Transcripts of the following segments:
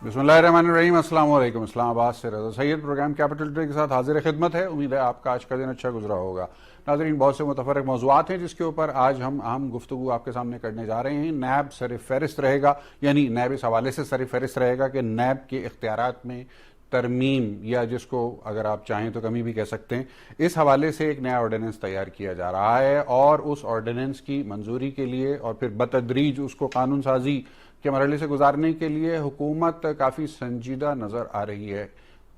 बिस्मिल्लाहिर्रहमानिर्रहीम। अस्सलाम वालेकुम। इस्लामाबाद से रज़ा सैयद प्रोग्राम कैपिटल टुडे के साथ हाजिर खिदमत है। उम्मीद है आपका आज का दिन अच्छा गुजरा होगा। नाज़रीन, बहुत से मुतफ़र्रिक़ मौज़ूआत हैं जिसके ऊपर आज हम अहम गुफ्तगू आपके सामने करने जा रहे हैं। नैब सरफ़हरिस्त रहेगा, यानी नैब इस हवाले से सरफ़हरिस्त रहेगा कि नैब के इख्तियारात में तरमीम, या जिसको अगर आप चाहें तो कमी भी कह सकते हैं, इस हवाले से एक नया ऑर्डिनेंस तैयार किया जा रहा है और उस ऑर्डिनेंस की मंजूरी के लिए और फिर बतदरीज उसको कानून साजी के मरहले से गुजारने के लिए हुकूमत काफ़ी संजीदा नज़र आ रही है।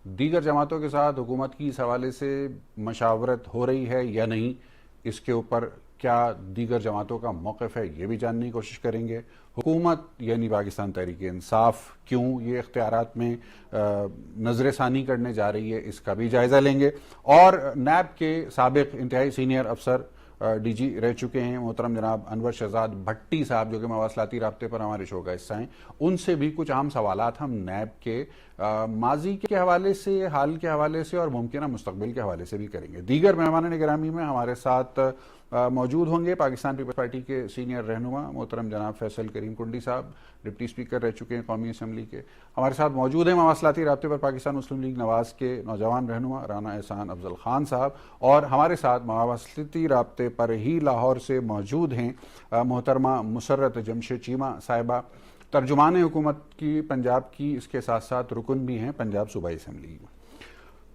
दीगर जमातों के साथ हुकूमत की इस हवाले से मशावरत हो रही है या नहीं, इसके ऊपर क्या दीगर जमातों का मौक़िफ़ है, ये भी जानने की कोशिश करेंगे। हुकूमत यानी पाकिस्तान तहरीक इंसाफ क्यों ये इख्तियारात में नज़र षानी करने जा रही है, इसका भी जायज़ा लेंगे। और नैब के साबिक़ इंतहाई सीनियर अफसर DG रह चुके हैं मोहतरम जनाब अनवर शहजाद भट्टी साहब, जो कि मवासलाती राब्ते पर हमारे शो का हिस्सा हैं, उनसे भी कुछ अहम सवालात हम नैब के माजी के हवाले से, हाल के हवाले से और मुमकिन मुस्तकबिल के हवाले से भी करेंगे। दीगर मेहमान गिरामी में हमारे साथ मौजूद होंगे पाकिस्तान पीपल्स पार्टी के सीनियर रहनुमा मोहतरम जनाब फैसल करीम कुंडी साहब, डिप्टी स्पीकर रह चुके हैं कौमी असम्बली के। हमारे साथ मौजूद हैं मवासलाती राब्ते पर पाकिस्तान मुस्लिम लीग नवाज के नौजवान रहनुमा राना एहसान अफजल खान साहब, और हमारे साथ मवासलाती राब्ते पर ही लाहौर से मौजूद हैं मोहतरमा मुसर्रत जमशेद चीमा साहिबा, तर्जुमान हुकूमत की पंजाब की, इसके साथ साथ रुकन भी हैं पंजाब सूबाई असम्बली में।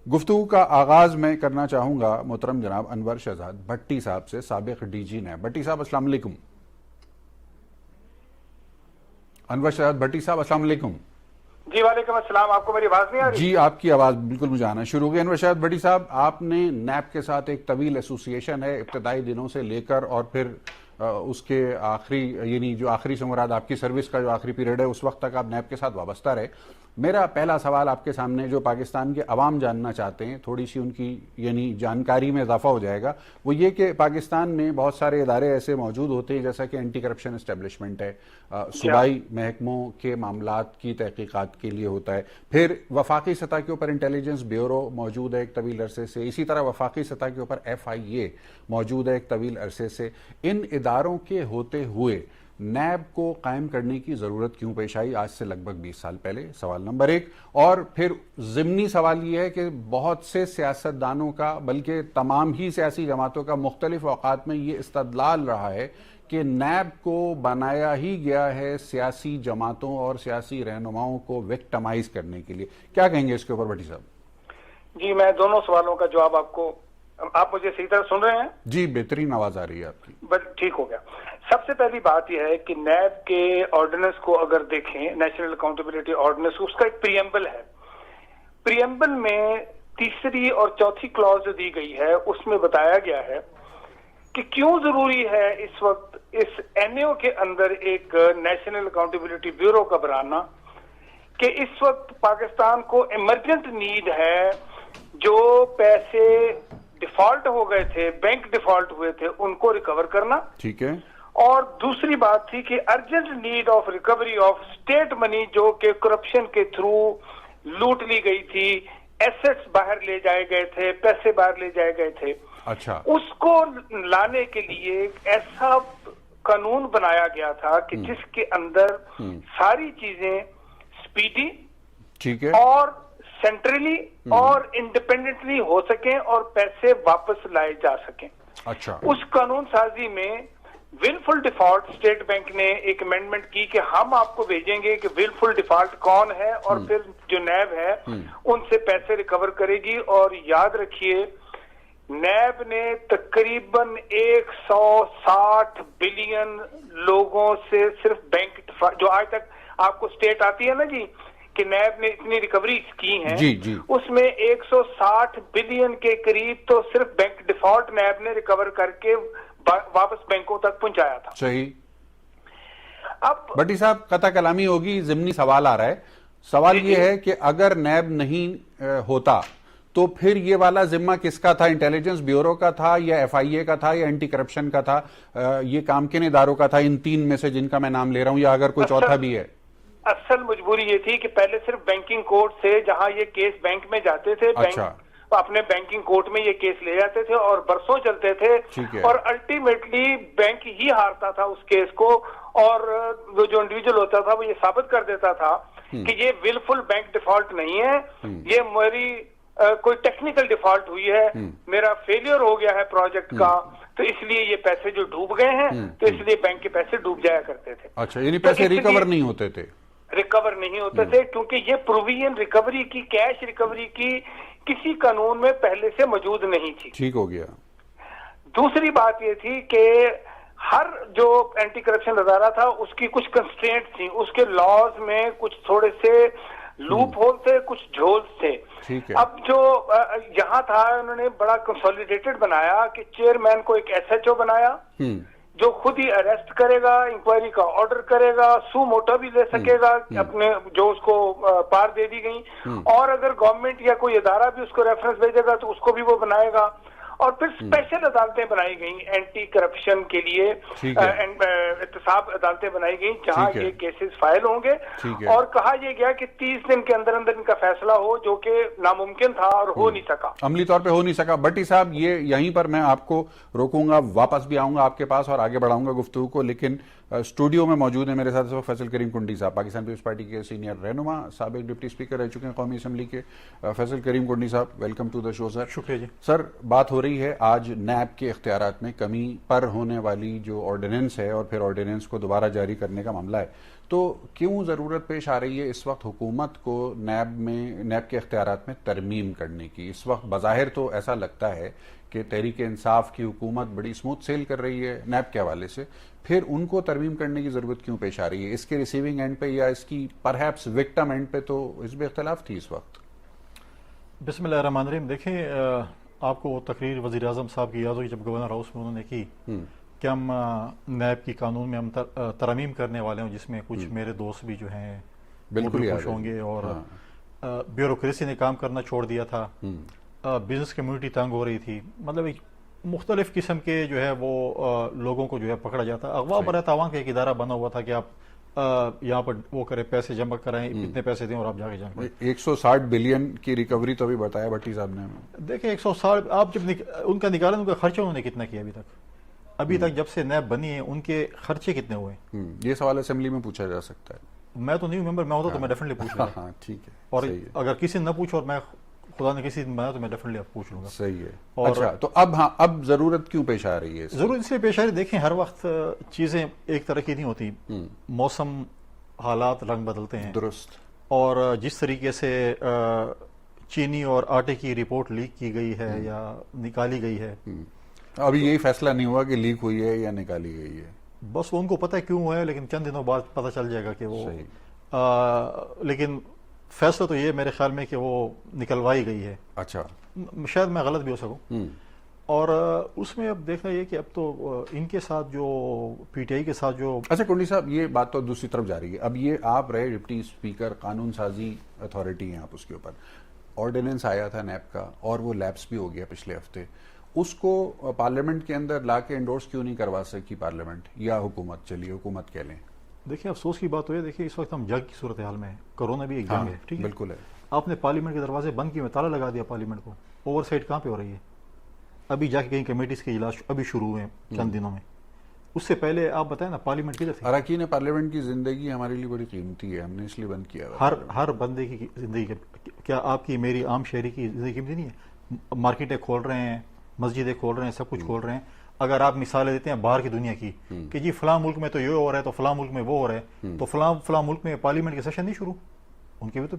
गुफ्तगू का आगाज़ मैं करना चाहूँगा मोहतरम जनाब अनवर शहजाद भट्टी साहब से, साबिक़ DG नैब। भट्टी साहब अस्सलाम वालेकुम। अनवर शहजाद भट्टी साहब अस्सलाम वालेकुम। जी वालेकुम अस्सलाम। आपको मेरी आवाज़ नहीं आ रही? जी, आपकी आवाज़ बिल्कुल मुझे आना शुरू हो गई। अनवर शहजाद भट्टी साहब, आपने नैब के साथ एक तवील एसोसिएशन है इब्तदाई दिनों से लेकर, और फिर उसके आखिरी, यानी जो आखिरी से मुराद आपकी सर्विस का जो आखिरी पीरियड है, उस वक्त तक आप नैब के साथ वाबस्ता रहे। मेरा पहला सवाल आपके सामने, जो पाकिस्तान के अवाम जानना चाहते हैं, थोड़ी सी उनकी यानी जानकारी में इजाफा हो जाएगा, वो ये कि पाकिस्तान में बहुत सारे इदारे ऐसे मौजूद होते हैं जैसा कि एंटी करप्शन इस्टेब्लिशमेंट है, सूबाई महकमों के मामलात की तहकीकात के लिए होता है, फिर वफाकी सतह के ऊपर इंटेलिजेंस ब्यूरो मौजूद है एक तवील अरसे से, इसी तरह वफाकी सतह के ऊपर FIA मौजूद है एक तवील अरसे से। इन इदारों के होते हुए नैब को कायम करने की ज़रूरत क्यों पेश आई आज से लगभग 20 साल पहले, सवाल नंबर 1। और फिर ज़िमनी सवाल ये है कि बहुत से सियासतदानों का, बल्कि तमाम ही सियासी जमातों का मुख्तलिफ औकात में ये इस्तदलाल रहा है कि नैब को बनाया ही गया है सियासी जमातों और सियासी रहनुमाओं को विक्टिमाइज करने के लिए। क्या कहेंगे इसके ऊपर भट्टी साहब? जी, मैं दोनों सवालों का जवाब आपको, आप मुझे सही तरह सुन रहे हैं? जी, बेहतरीन आवाज आ रही है आपकी। बस ठीक हो गया। सबसे पहली बात यह है कि नैब के ऑर्डिनेंस को अगर देखें, नेशनल अकाउंटेबिलिटी ऑर्डिनेंस, उसका एक प्रियम्बल है। प्रियम्बल में तीसरी और चौथी क्लॉज जो दी गई है, उसमें बताया गया है कि क्यों जरूरी है इस वक्त इस NAO के अंदर एक नेशनल अकाउंटेबिलिटी ब्यूरो का बनाना, कि इस वक्त पाकिस्तान को इमरजेंट नीड है जो पैसे डिफॉल्ट हो गए थे, बैंक डिफॉल्ट हुए थे, उनको रिकवर करना। ठीक है। और दूसरी बात थी कि urgent need of recovery of state money जो कि करप्शन के थ्रू लूट ली गई थी, एसेट्स बाहर ले जाए गए थे, पैसे बाहर ले जाए गए थे। अच्छा। उसको लाने के लिए एक ऐसा कानून बनाया गया था कि जिसके अंदर सारी चीजें स्पीडी, ठीक है, और सेंट्रली और इंडिपेंडेंटली हो सकें और पैसे वापस लाए जा सकें। अच्छा। उस कानून साजी में विलफुल डिफॉल्ट, स्टेट बैंक ने एक अमेंडमेंट की कि हम आपको भेजेंगे कि विलफुल डिफॉल्ट कौन है, और फिर जो नैब है उनसे पैसे रिकवर करेगी। और याद रखिए, नैब ने तकरीबन 160 बिलियन लोगों से सिर्फ बैंक डिफॉल्ट, जो आज तक आपको स्टेट आती है ना जी कि नैब ने इतनी रिकवरी की है, जी जी, उसमें 160 बिलियन के करीब तो सिर्फ बैंक डिफॉल्ट नैब ने रिकवर करके वापस बैंकों तक पहुंचाया था। सही। अब भट्टी साहब, कथा कलामी होगी, ज़िमनी सवाल आ रहा है। सवाल ये है कि अगर नैब नहीं होता तो फिर ये वाला जिम्मा किसका था? इंटेलिजेंस ब्यूरो का था, या FIA का था, या एंटी करप्शन का था? ये काम किन इदारों का था इन तीन में से जिनका मैं नाम ले रहा हूं, या अगर कोई चौथा भी है? असल मजबूरी ये थी कि पहले सिर्फ बैंकिंग कोर्ट से, जहां ये केस बैंक में जाते थे, अच्छा, अपने बैंकिंग कोर्ट में ये केस ले जाते थे और बरसों चलते थे, और अल्टीमेटली बैंक ही हारता था उस केस को, और जो इंडिविजुअल होता था वो ये साबित कर देता था कि ये विलफुल बैंक डिफॉल्ट नहीं है, ये मेरी कोई टेक्निकल डिफॉल्ट हुई है, मेरा फेलियर हो गया है प्रोजेक्ट का, तो इसलिए ये पैसे जो डूब गए हैं, तो इसलिए बैंक के पैसे डूब जाया करते थे। अच्छा, यानी पैसे रिकवर नहीं होते थे? रिकवर नहीं होते थे, क्योंकि ये प्रोविजन रिकवरी की, कैश रिकवरी की किसी कानून में पहले से मौजूद नहीं थी। ठीक हो गया। दूसरी बात ये थी कि हर जो एंटी करप्शन अदारा था उसकी कुछ कंस्ट्रेंट थी, उसके लॉज में कुछ थोड़े से लूप होल थे, कुछ झोल्स थे। अब जो यहाँ था, उन्होंने बड़ा कंसोलिडेटेड बनाया कि चेयरमैन को एक एसएचओ बनाया जो खुद ही अरेस्ट करेगा, इंक्वायरी का ऑर्डर करेगा, सू मोटा भी ले सकेगा अपने जो उसको पार दे दी गई, और अगर गवर्नमेंट या कोई अदारा भी उसको रेफरेंस भेजेगा तो उसको भी वो बनाएगा। और फिर स्पेशल अदालतें बनाई गई एंटी करप्शन के लिए, एहतसाब अदालतें बनाई गई जहां ये केसेस फाइल होंगे, और कहा यह गया कि 30 दिन के अंदर अंदर इनका फैसला हो, जो कि नामुमकिन था और हो नहीं सका, अमली तौर पे हो नहीं सका। भट्टी साहब, ये यहीं पर मैं आपको रोकूंगा, वापस भी आऊंगा आपके पास और आगे बढ़ाऊंगा गुफ्तगू को, लेकिन स्टूडियो में मौजूद है मेरे साथ फैसल करीम कुंडी साहब, पाकिस्तान पीपल्स पार्टी के सीनियर रहनुमा, साबिक डिप्टी स्पीकर रह चुके हैं कौमी असम्बली के। फैसल करीम कुंडी साहब, welcome to the show sir. शुक्रिया जी सर। बात हो रही है आज नैब के इख्तियारात में कमी पर होने वाली जो ऑर्डिनेंस है और फिर ऑर्डिनेंस को दोबारा जारी करने का मामला है, तो क्यों ज़रूरत पेश आ रही है इस वक्त हुकूमत को नैब के इख्तियारात में तरमीम करने की? इस वक्त बज़ाहिर तो ऐसा लगता है कि तहरीक इंसाफ की हुकूमत बड़ी स्मूथ सेल कर रही है नैब के हवाले से, फिर उनको तरमीम करने की ज़रूरत क्यों पेश आ रही है? इसके रिसीविंग एंड पे या इसकी परहैप्स विक्टिम एंड पे तो इसमें इख्तलाफ थी इस वक्त। बिस्मिल्लाहिर्रहमानिर्रहीम। देखिए, आपको तकरीर वज़ीर आज़म साहब की याद होगी जब गवर्नर हाउस में उन्होंने की कि हम नैब की कानून में हम तरमीम करने वाले हैं, जिसमें कुछ मेरे दोस्त भी जो हैं बिल्कुल खुश होंगे, और ब्यूरोक्रेसी ने काम करना छोड़ दिया था, बिजनेस कम्युनिटी तंग हो रही थी, मतलब एक मुख्तलिफ किस्म के जो है वो लोगों को जो है पकड़ा जाता। अगवा बरा तावान का एक इदारा बना हुआ था कि आप यहाँ पर वो करें, पैसे जमा कराएं, इतने पैसे दें और आप जाके जाएं। 160 बिलियन की रिकवरी तो अभी बताया भट्टी साहब ने। देखिए 160 आप जब उनका निकालें, उनका खर्चा उन्होंने कितना किया अभी तक जब से नैब बनी है, उनके खर्चे कितने हुए? ये सवाल असेंबली में पूछा जा सकता है। मैं तो नहीं हूं मेंबर, मैं होता तो मैं डेफिनेटली पूछ लूंगा। हाँ, ठीक है। और अगर किसी ने न पूछो और मैं खुदा ने किसी दिन बनाया तो मैं डेफिनेटली पूछ लूंगा। सही है। और अच्छा, तो अब जरूरत क्यों पेश आ रही है? जरूरत इसलिए पेश आ रही है, देखें हर वक्त चीजें एक तरह की नहीं होती, मौसम हालात रंग बदलते हैं। दुरुस्त। और जिस तरीके से चीनी और आटे की रिपोर्ट लीक की गई है या निकाली गई है, अभी यही फैसला नहीं हुआ कि लीक हुई है या निकाली गई है, बस उनको पता है क्यों हुआ है, लेकिन चंद दिनों बाद पता चल जाएगा कि वो लेकिन फैसला तो ये मेरे ख्याल में कि वो निकलवाई गई है। अच्छा, शायद मैं गलत भी हो सकूं। और उसमें अब देखना ये कि अब तो इनके साथ जो पीटीआई के साथ जो, अच्छा कुंडी साहब, ये बात तो दूसरी तरफ जा रही है। अब ये आप रहे डिप्टी स्पीकर, कानून साजी अथॉरिटी हैं आप, उसके ऊपर ऑर्डिनेंस आया था नैब का और वो लैप्स भी हो गया पिछले हफ्ते, उसको पार्लियामेंट के अंदर ला के एंडोर्स क्यों नहीं करवा सकी पार्लियामेंट या हुकूमत? चलिए हुकूमत कह लें। देखिए अफसोस की बात तो ये, देखिए इस वक्त हम जंग की सूरत हाल में है, कोरोना भी एक जंग है, ठीक है, बिल्कुल है। आपने पार्लियामेंट के दरवाजे बंद किए, ताला लगा दिया पार्लियामेंट को, ओवरसाइट कहाँ पे हो रही है? अभी जाके कहीं कमेटीज के इजलास अभी शुरू हुए चंद दिनों में, उससे पहले आप बताएं ना पार्लियामेंट किधर थी? अरकान पार्लियामेंट की जिंदगी हमारे लिए बड़ी कीमती है, हमने इसलिए बंद किया। हर बंदे की जिंदगी, क्या आपकी मेरी आम शहरी की जिंदगी कीमती नहीं है? मार्केटें खोल रहे हैं, मस्जिदें खोल रहे हैं, सब कुछ खोल रहे हैं। अगर आप मिसालें देते हैं बाहर की दुनिया की कि जी फलां मुल्क में तो ये हो रहा है, तो फलां मुल्क में वो हो रहा है, तो फलां मुल्क में पार्लियामेंट का सेशन नहीं शुरू, उनके भी तो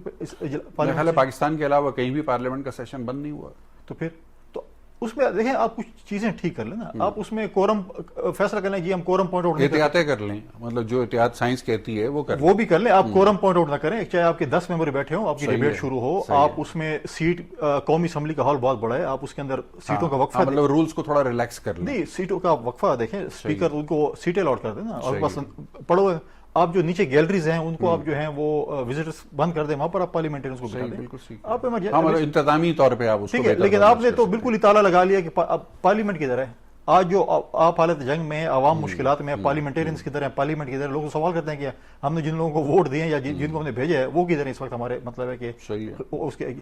पाकिस्तान के अलावा कहीं भी पार्लियामेंट का सेशन बंद नहीं हुआ। तो फिर तो उसमें देखें आप कुछ चीजें ठीक कर लेना, आप उसमें कोरम फैसला कर लें, जी हम कोरम पॉइंट आउट एहतियातें कर लें, मतलब जो एहतियात साइंस कहती है वो भी कर लें। आप कोरम पॉइंट आउट ना करें, चाहे आपके 10 मेंबर बैठे हो, आपकी डिबेट शुरू हो, आप उसमें सीट, कौमी असम्बली का हॉल बहुत बड़ा है, आप उसके अंदर सीटों का वक्फा, मतलब रूल्स को थोड़ा रिलैक्स कर लें। नहीं, सीटों का वक्फा देखें, स्पीकर उनको सीटें अलॉट कर देना और बस पढ़ो। आप जो नीचे गैलरीज हैं उनको आप जो हैं वो विजिटर्स बंद कर दें, वहां पर आप पार्लियामेंटेरियंस को बिठा दें। आप मतलब इंतजामी तौर पे आप उसको, लेकिन आपने तो बिल्कुल ही ताला लगा लिया कि पार्लियामेंट किधर है। आज जो आप हालत जंग में, आवाम मुश्किलात में, पार्लियामेंटेरियंस किधर है, पार्लियामेंट किधर है? लोग सवाल करते हैं कि हमने जिन लोगों को वोट दिए या जिनको हमने भेजा है वो किधर है इस वक्त? हमारे मतलब है कि उसके,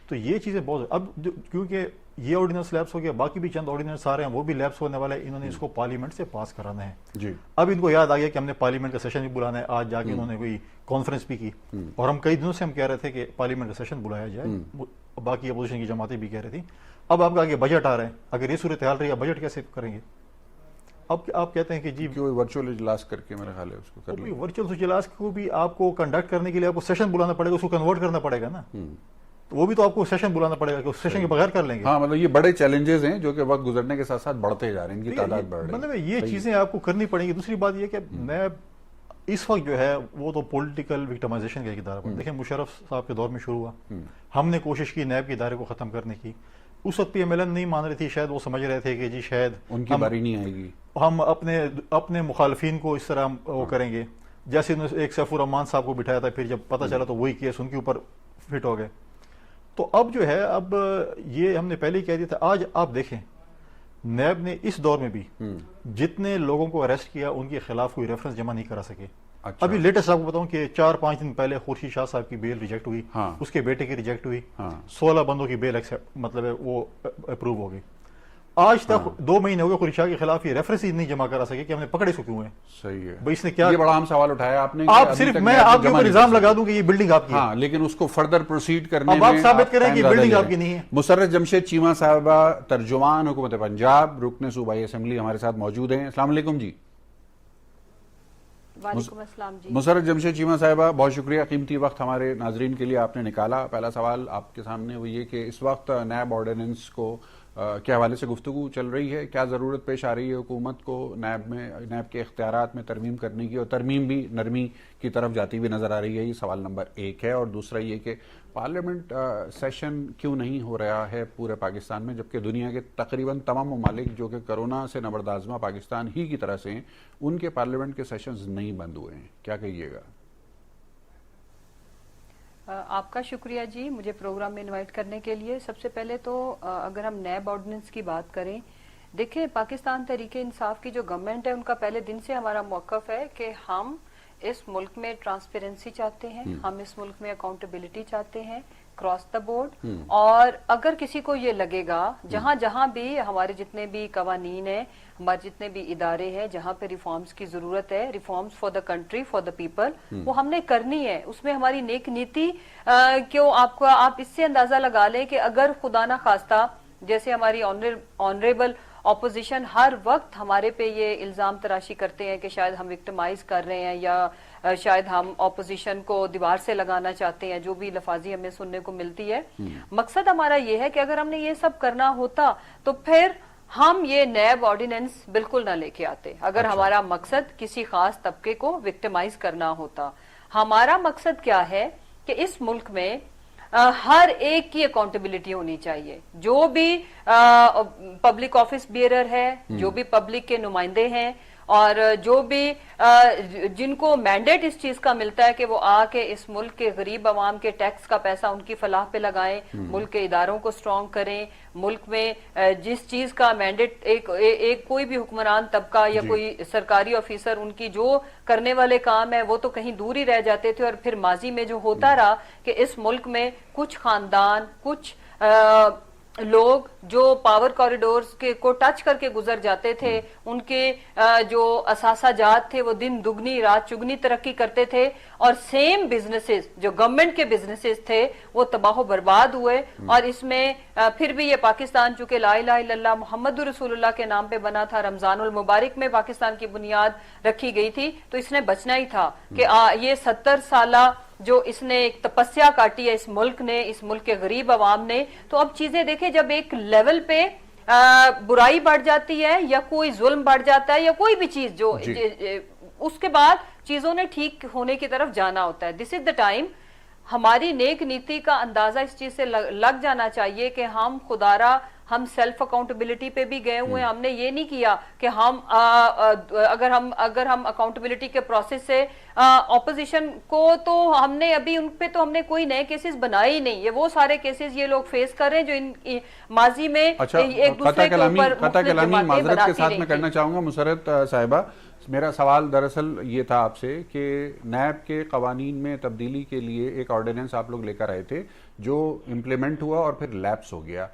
तो ये चीजें बहुत, अब क्योंकि ये ऑर्डिनेंस लैप्स हो गया, बाकी भी चंद ऑर्डिनेंस आ रहे हैं वो भी लैप्स होने वाले हैं, इन्होंने इसको पार्लियामेंट से पास कराना है जी। अब इनको याद आ गया कि हमने पार्लियामेंट का सेशन भी बुलाना है, आज जाके इन्होंने कोई कॉन्फ्रेंस भी की, और हम कई दिनों से हम कह रहे थे कि पार्लियामेंट का सेशन बुलाया जाए, बाकी अपोजिशन की जमातें भी कह रही थी। अब आपका आगे बजट आ रहा है, अगर ये सूरत हाल रही, बजट कैसे करेंगे? अब आप कहते हैं कि जी कोई वर्चुअल इजलास करके मेरे ख्याल है उसको कर लो। वर्चुअल इजलास को भी आपको कंडक्ट करने के लिए आपको सेशन बुलाना पड़ेगा, उसको कन्वर्ट करना पड़ेगा ना, तो वो भी तो आपको सेशन बुलाना पड़ेगा, कि सेशन के बगैर कर लेंगे। हाँ, मतलब ये बड़े चैलेंजेस हैं जो कि वक्त गुजरने के साथ साथ बढ़ते जा रहे हैं, इनकी तादाद बढ़ रही है। मतलब ये चीजें आपको करनी पड़ेंगी। दूसरी बात ये कि मैं इस वक्त जो है वो तो पॉलिटिकल विक्टिमाइजेशन के इदारे पर, देखिए मुशर्रफ साहब के दौर में शुरू हुआ, हमने कोशिश की नैब के इदारे को खत्म करने की, उस वक्त PMLN नहीं मान रही थी, शायद वो समझ रहे थे कि जी शायद उनकी बारी नहीं आएगी, हम अपने मुखालफिन को इस तरह वो करेंगे, जैसे उन्होंने एक सैफुर रहमान साहब को बिठाया था, फिर जब पता चला तो वही केस उनके ऊपर फिट हो गए। तो अब जो है, अब ये हमने पहले ही कह दिया था। आज आप देखें, नैब ने इस दौर में भी जितने लोगों को अरेस्ट किया उनके खिलाफ कोई रेफरेंस जमा नहीं करा सके। अच्छा। अभी लेटेस्ट आपको बताऊं कि 4-5 दिन पहले खुर्शीद शाह साहब की बेल रिजेक्ट हुई, हाँ। उसके बेटे की रिजेक्ट हुई, हाँ। 16 बंदों की बेल मतलब है वो अप्रूव हो गई। आज तक 2 महीने हो गए खुर्शीद शाह के खिलाफ ये रेफरेंस ही नहीं जमा करा सके कि हमने पकड़े इसको क्यों है। सही है भाई, इसने क्या, ये बड़ा अहम सवाल उठाया आपने। आप सिर्फ मैं आपके ऊपर इल्जाम लगा दूं कि ये बिल्डिंग आपकी है। हाँ, लेकिन उसको फर्दर प्रोसीड करने अब आप साबित करें कि बिल्डिंग आपकी नहीं है। मुसर्रत जमशेद चीमा साहबा, तर्जुमान हुकूमत पंजाब, रुकने सूबाई असेंबली हमारे साथ मौजूद हैं। अस्सलाम वालेकुम जी। वालेकुम अस्सलाम जी। मुसर्रत जमशेद चीमा साहिबा, बहुत शुक्रिया, कीमती वक्त हमारे नाजरीन के लिए आपने निकाला। पहला सवाल आपके सामने वो ये कि इस वक्त नैब ऑर्डिनेंस को के हवाले से गुफ्तगू चल रही है, क्या ज़रूरत पेश आ रही है हुकूमत को नैब के इख्तियारात में तरमीम करने की, और तरमीम भी नरमी की तरफ जाती हुई नज़र आ रही है? ये सवाल नंबर 1 है। और दूसरा ये कि पार्लियामेंट सेशन क्यों नहीं हो रहा है पूरे पाकिस्तान में, जबकि दुनिया के तकरीबन तमाम ममालिक जो कि कोरोना से नबरदाज़मा पाकिस्तान ही की तरह से हैं, उनके पार्लियामेंट के सेशंस नहीं बंद हुए हैं, क्या कहिएगा? आपका शुक्रिया जी मुझे प्रोग्राम में इनवाइट करने के लिए। सबसे पहले तो अगर हम नैब ऑर्डिनेंस की बात करें, देखिए पाकिस्तान तहरीके इंसाफ की जो गवर्नमेंट है, उनका पहले दिन से हमारा मौक़िफ़ है कि हम इस मुल्क में ट्रांसपेरेंसी चाहते हैं, हम इस मुल्क में अकाउंटेबिलिटी चाहते हैं क्रॉस द बोर्ड। और अगर किसी को ये लगेगा, जहां जहां भी हमारे जितने भी कवानीन है, हमारे जितने भी इदारे हैं, जहां पे रिफॉर्म्स की जरूरत है, reforms for the country, for the people, वो हमने करनी है। उसमें हमारी नेक नीति क्यों, आप इससे अंदाजा लगा लें कि अगर खुदा ना खास्ता, जैसे हमारी ऑनरेबल ऑपोजिशन हर वक्त हमारे पे ये इल्जाम तराशी करते हैं कि शायद हम विक्टिमाइज कर रहे हैं, या शायद हम ऑपोजिशन को दीवार से लगाना चाहते हैं, जो भी लफाजी हमें सुनने को मिलती है। मकसद हमारा ये है कि अगर हमने ये सब करना होता तो फिर हम ये नैब ऑर्डिनेंस बिल्कुल ना लेके आते। अगर हमारा मकसद किसी खास तबके को विक्टिमाइज करना होता, हमारा मकसद क्या है कि इस मुल्क में हर एक की अकाउंटेबिलिटी होनी चाहिए। जो भी पब्लिक ऑफिस बियरर है, जो भी पब्लिक के नुमाइंदे हैं, और जो भी जिनको मैंडेट इस चीज का मिलता है कि वो आके इस मुल्क के गरीब आवाम के टैक्स का पैसा उनकी फलाह पे लगाएं, मुल्क के इदारों को स्ट्रांग करें, मुल्क में जिस चीज का मैंडेट एक कोई भी हुक्मरान तबका या कोई सरकारी ऑफिसर, उनकी जो करने वाले काम है वो तो कहीं दूर ही रह जाते थे। और फिर माजी में जो होता रहा कि इस मुल्क में कुछ खानदान, कुछ लोग जो पावर कॉरिडोर्स के को टच करके गुजर जाते थे, उनके जो असासाजात थे वो दिन दुगनी रात चुगनी तरक्की करते थे, और सेम बिजनेसेस जो गवर्नमेंट के बिजनेसेस थे वो तबाह बर्बाद हुए। और इसमें फिर भी ये पाकिस्तान चूंकि ला इलाहा इल्लल्लाह मुहम्मदुर रसूलुल्लाह के नाम पे बना था, रमजानुल मुबारक में पाकिस्तान की बुनियाद रखी गई थी, तो इसने बचना ही था कि ये 70 साला जो इसने एक तपस्या काटी है इस मुल्क ने, इस मुल्क के गरीब आवाम ने। तो अब चीजें देखें, जब एक लेवल पे बुराई बढ़ जाती है या कोई जुल्म बढ़ जाता है या कोई भी चीज जो उसके बाद चीजों ने ठीक होने की तरफ जाना होता है। दिस इज द टाइम हमारी नेक नीति का अंदाजा इस चीज से लग जाना चाहिए कि हम खुदारा हम सेल्फ अकाउंटेबिलिटी पे भी गए हुए हैं। हमने ये नहीं किया कि हम अगर हम अकाउंटेबिलिटी के प्रोसेस से ऑपोजिशन को, तो हमने अभी उन पे तो हमने कोई नए केसेस बनाए ही नहीं। ये वो सारे केसेस ये लोग फेस कर रहे हैं जो इन माजी में एक दूसरे के ऊपर माजरत के साथ में करना चाहूंगा। मुसर्रत साहिबा, मेरा सवाल दरअसल ये था आपसे कि नैब के कवानीन में तब्दीली के लिए एक ऑर्डिनेंस आप लोग लेकर आए थे जो इम्प्लीमेंट हुआ और फिर लैप्स हो गया।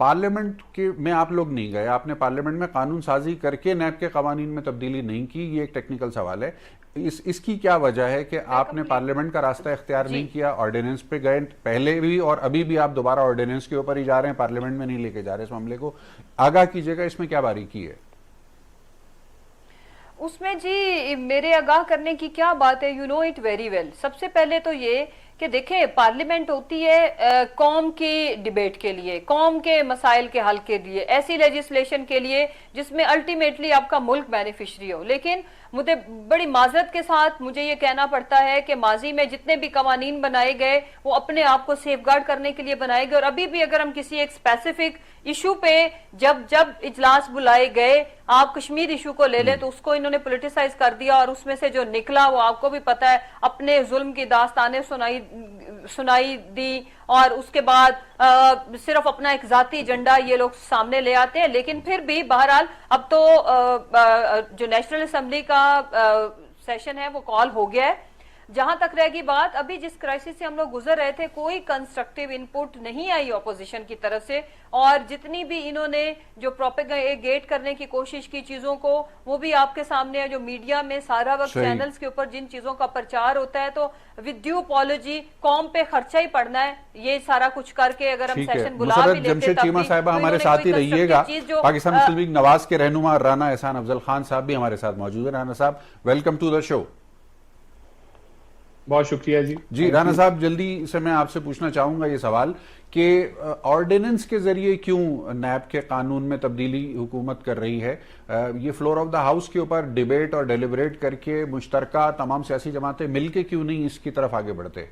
पार्लियामेंट के में आप लोग नहीं गए, आपने पार्लियामेंट में कानून साजी करके नैब के कवानीन में तब्दीली नहीं की, ये एक टेक्निकल सवाल है। इसकी क्या वजह है कि आपने पार्लियामेंट का रास्ता इख्तियार नहीं किया, ऑर्डिनेंस पे गए पहले भी और अभी भी आप दोबारा ऑर्डिनेंस के ऊपर ही जा रहे हैं, पार्लियामेंट में नहीं लेके जा रहे इस मामले को? आगाह कीजिएगा, इसमें क्या बारीकी है? उसमें जी मेरे आगाह करने की क्या बात है, you know it very well. सबसे पहले तो ये कि देखें, पार्लियामेंट होती है कौम की डिबेट के लिए, कौम के मसाइल के हल के लिए, ऐसी लेजिस्लेशन के लिए जिसमें अल्टीमेटली आपका मुल्क बेनिफिशरी हो। लेकिन मुझे बड़ी माजरत के साथ मुझे ये कहना पड़ता है कि माजी में जितने भी कवानीन बनाए गए वो अपने आप को सेफगार्ड करने के लिए बनाए गए, और अभी भी अगर हम किसी एक स्पेसिफिक इशू पे जब जब इजलास बुलाए गए, आप कश्मीर इशू को ले लें तो उसको इन्होंने पॉलिटिसाइज कर दिया, और उसमें से जो निकला वो आपको भी पता है, अपने जुल्म की दास्तानें सुनाई दी, और उसके बाद सिर्फ अपना एक जाती एजेंडा ये लोग सामने ले आते हैं। लेकिन फिर भी बहरहाल अब तो जो नेशनल असेंबली का सेशन है वो कॉल हो गया है। जहां तक रहेगी बात, अभी जिस क्राइसिस से हम लोग गुजर रहे थे, कोई कंस्ट्रक्टिव इनपुट नहीं आई ऑपोजिशन की तरफ से, और जितनी भी इन्होंने जो प्रोपेगेट करने की कोशिश की चीजों को, वो भी आपके सामने है। जो मीडिया में सारा वक्त चैनल्स के ऊपर जिन चीजों का प्रचार होता है, तो विद ड्यू अपॉलॉजी कौम पे खर्चा ही पड़ना है, ये सारा कुछ करके अगर हम सेशन बुला भी लेते चीमा साहिबा हमारे साथ ही रहिएगा। पाकिस्तान मुस्लिम लीग नवाज के रहनुमा राना एहसान अफजल खान साहब भी हमारे साथ मौजूद है। राना साहब, वेलकम टू द शो। बहुत शुक्रिया जी। राना साहब, जल्दी से मैं आपसे पूछना चाहूंगा ये सवाल कि ऑर्डिनेंस के जरिए क्यों नैब के कानून में तब्दीली हुकूमत कर रही है? ये फ्लोर ऑफ द हाउस के ऊपर डिबेट और डेलिब्रेट करके मुश्तरका तमाम सियासी जमातें मिलके क्यों नहीं इसकी तरफ आगे बढ़ते?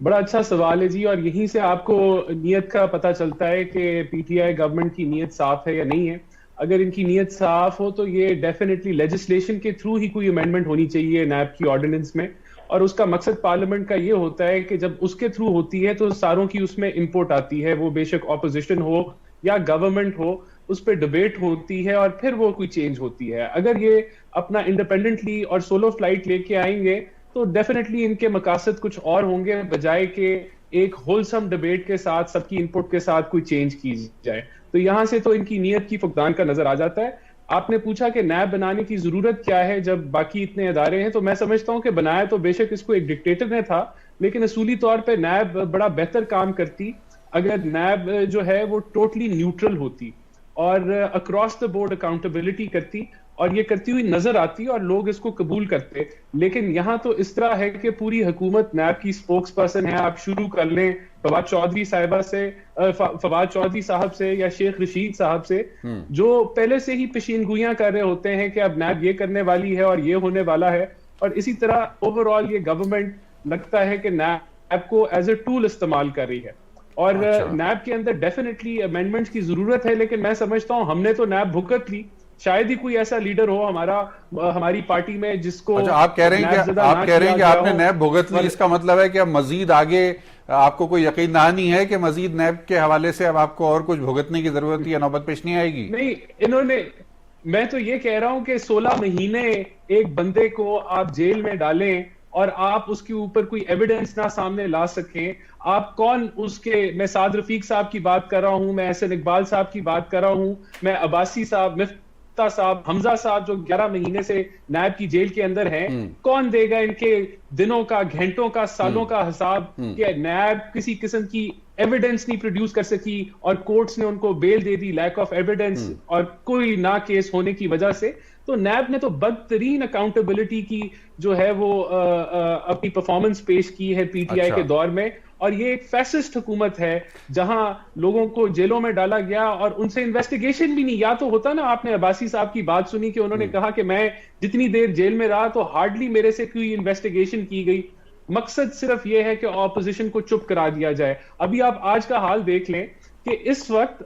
बड़ा अच्छा सवाल है जी, और यहीं से आपको नीयत का पता चलता है कि पीटीआई गवर्नमेंट की नीयत साफ है या नहीं है। अगर इनकी नीयत साफ हो तो ये डेफिनेटली लेजिस्लेशन के थ्रू ही कोई अमेंडमेंट होनी चाहिए नैब की ऑर्डिनेंस में, और उसका मकसद पार्लियामेंट का ये होता है कि जब उसके थ्रू होती है तो सारों की उसमें इनपुट आती है, वो बेशक ऑपोजिशन हो या गवर्नमेंट हो, उस पर डिबेट होती है और फिर वो कोई चेंज होती है। अगर ये अपना इंडिपेंडेंटली और सोलो फ्लाइट लेके आएंगे तो डेफिनेटली इनके मकासद कुछ और होंगे, बजाय के एक होलसम डिबेट के साथ सबकी इनपुट के साथ कोई चेंज की जाए। तो यहां से तो इनकी नीयत की फुकदान का नजर आ जाता है। आपने पूछा कि नैब बनाने की जरूरत क्या है जब बाकी इतने अदारे हैं, तो मैं समझता हूं कि बनाया तो बेशक इसको एक डिक्टेटर ने था, लेकिन असूली तौर पे नैब बड़ा बेहतर काम करती अगर नैब जो है वो टोटली न्यूट्रल होती और अक्रॉस द बोर्ड अकाउंटेबिलिटी करती, और ये करती हुई नजर आती और लोग इसको कबूल करते। लेकिन यहाँ तो इस तरह है कि पूरी हुकूमत नैब की स्पोक्स पर्सन है। आप शुरू कर लें फवाद चौधरी साहब से या शेख रशीद साहब से, जो पहले से ही पेशीनगोइयां कर रहे होते हैं कि अब नैब ये करने वाली है और ये होने वाला है, और इसी तरह ओवरऑल ये गवर्नमेंट लगता है कि नैब को एज ए टूल इस्तेमाल कर रही है। और नैब के अंदर डेफिनेटली अमेंडमेंट्स की जरूरत है, लेकिन मैं समझता हूं हमने तो नैब भुगत ली, शायद ही कोई ऐसा लीडर हो हमारी पार्टी में जिसको आप कह रहे हैं कि आपने नैब भुगत ली, इसका मतलब है कि अब मजीद आगे आपको कोई यकीन नहीं है कि मजीद नैब के हवाले से अब आपको और कुछ भुगतने की जरूरत या नौबत पेश नहीं आएगी? नहीं, मैं तो ये कह रहा हूं कि 16 महीने एक बंदे को आप जेल में डालें और आप उसके ऊपर कोई एविडेंस ना सामने ला सकें। आप कौन उसके, मैं साद रफीक साहब की बात कर रहा हूं, मैं एहसन इकबाल साहब की बात कर रहा हूं, मैं अब्बासी साहब, मिफ्ता साहब, हमजा साहब जो 11 महीने से नैब की जेल के अंदर हैं, कौन देगा इनके दिनों का, घंटों का, सालों का हिसाब कि नैब किसी किस्म की एविडेंस नहीं प्रोड्यूस कर सकी और कोर्ट्स ने उनको बेल दे दी लैक ऑफ एविडेंस और कोई ना केस होने की वजह से। तो नैब ने तो बदतरीन अकाउंटेबिलिटी की जो है वो अपनी परफॉर्मेंस पेश की है पीटीआई के दौर में, और ये एक फैसिस्ट हुकूमत है जहां लोगों को जेलों में डाला गया और उनसे इन्वेस्टिगेशन भी नहीं। या तो होता ना, आपने अब्बासी साहब की बात सुनी कि उन्होंने कहा कि मैं जितनी देर जेल में रहा तो हार्डली मेरे से कोई इन्वेस्टिगेशन की गई। मकसद सिर्फ ये है कि ऑपोजिशन को चुप करा दिया जाए। अभी आप आज का हाल देख लें कि इस वक्त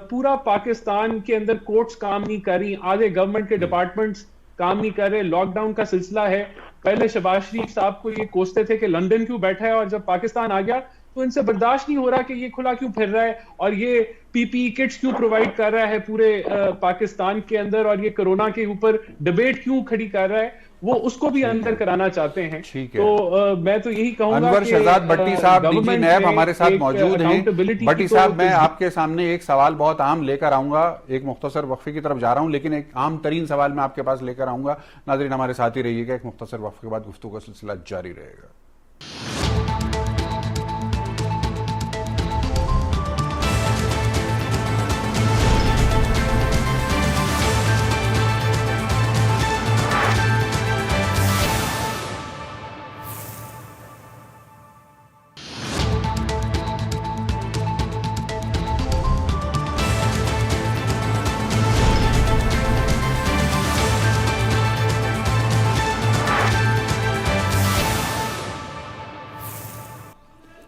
पूरा पाकिस्तान के अंदर कोर्ट्स काम नहीं कर रही, आधे गवर्नमेंट के डिपार्टमेंट्स काम नहीं कर रहे, लॉकडाउन का सिलसिला है। पहले शहबाज शरीफ साहब को ये कोसते थे कि लंदन क्यों बैठा है, और जब पाकिस्तान आ गया तो इनसे बर्दाश्त नहीं हो रहा कि ये खुला क्यों फिर रहा है और ये पीपीई किट्स क्यों प्रोवाइड कर रहा है पूरे पाकिस्तान के अंदर, और ये कोरोना के ऊपर डिबेट क्यों खड़ी कर रहा है। वो उसको भी अंदर कराना चाहते हैं। ठीक है। तो मैं तो यही कहूंगा अनवर कि शहजाद भट्टी साहब डीजी गवर्नमेंट नैब में हमारे साथ एक मौजूद हैं। accountability भट्टी की साहब, तो मैं आपके सामने एक सवाल बहुत आम लेकर आऊंगा, एक मुख्तसर वक्फे की तरफ जा रहा हूं, लेकिन एक आम तरीन सवाल मैं आपके पास लेकर आऊंगा। नाज़रीन हमारे साथ ही रहिएगा, एक मुख्तसर वक्फे के बाद गुफ्तगू का सिलसिला जारी रहेगा।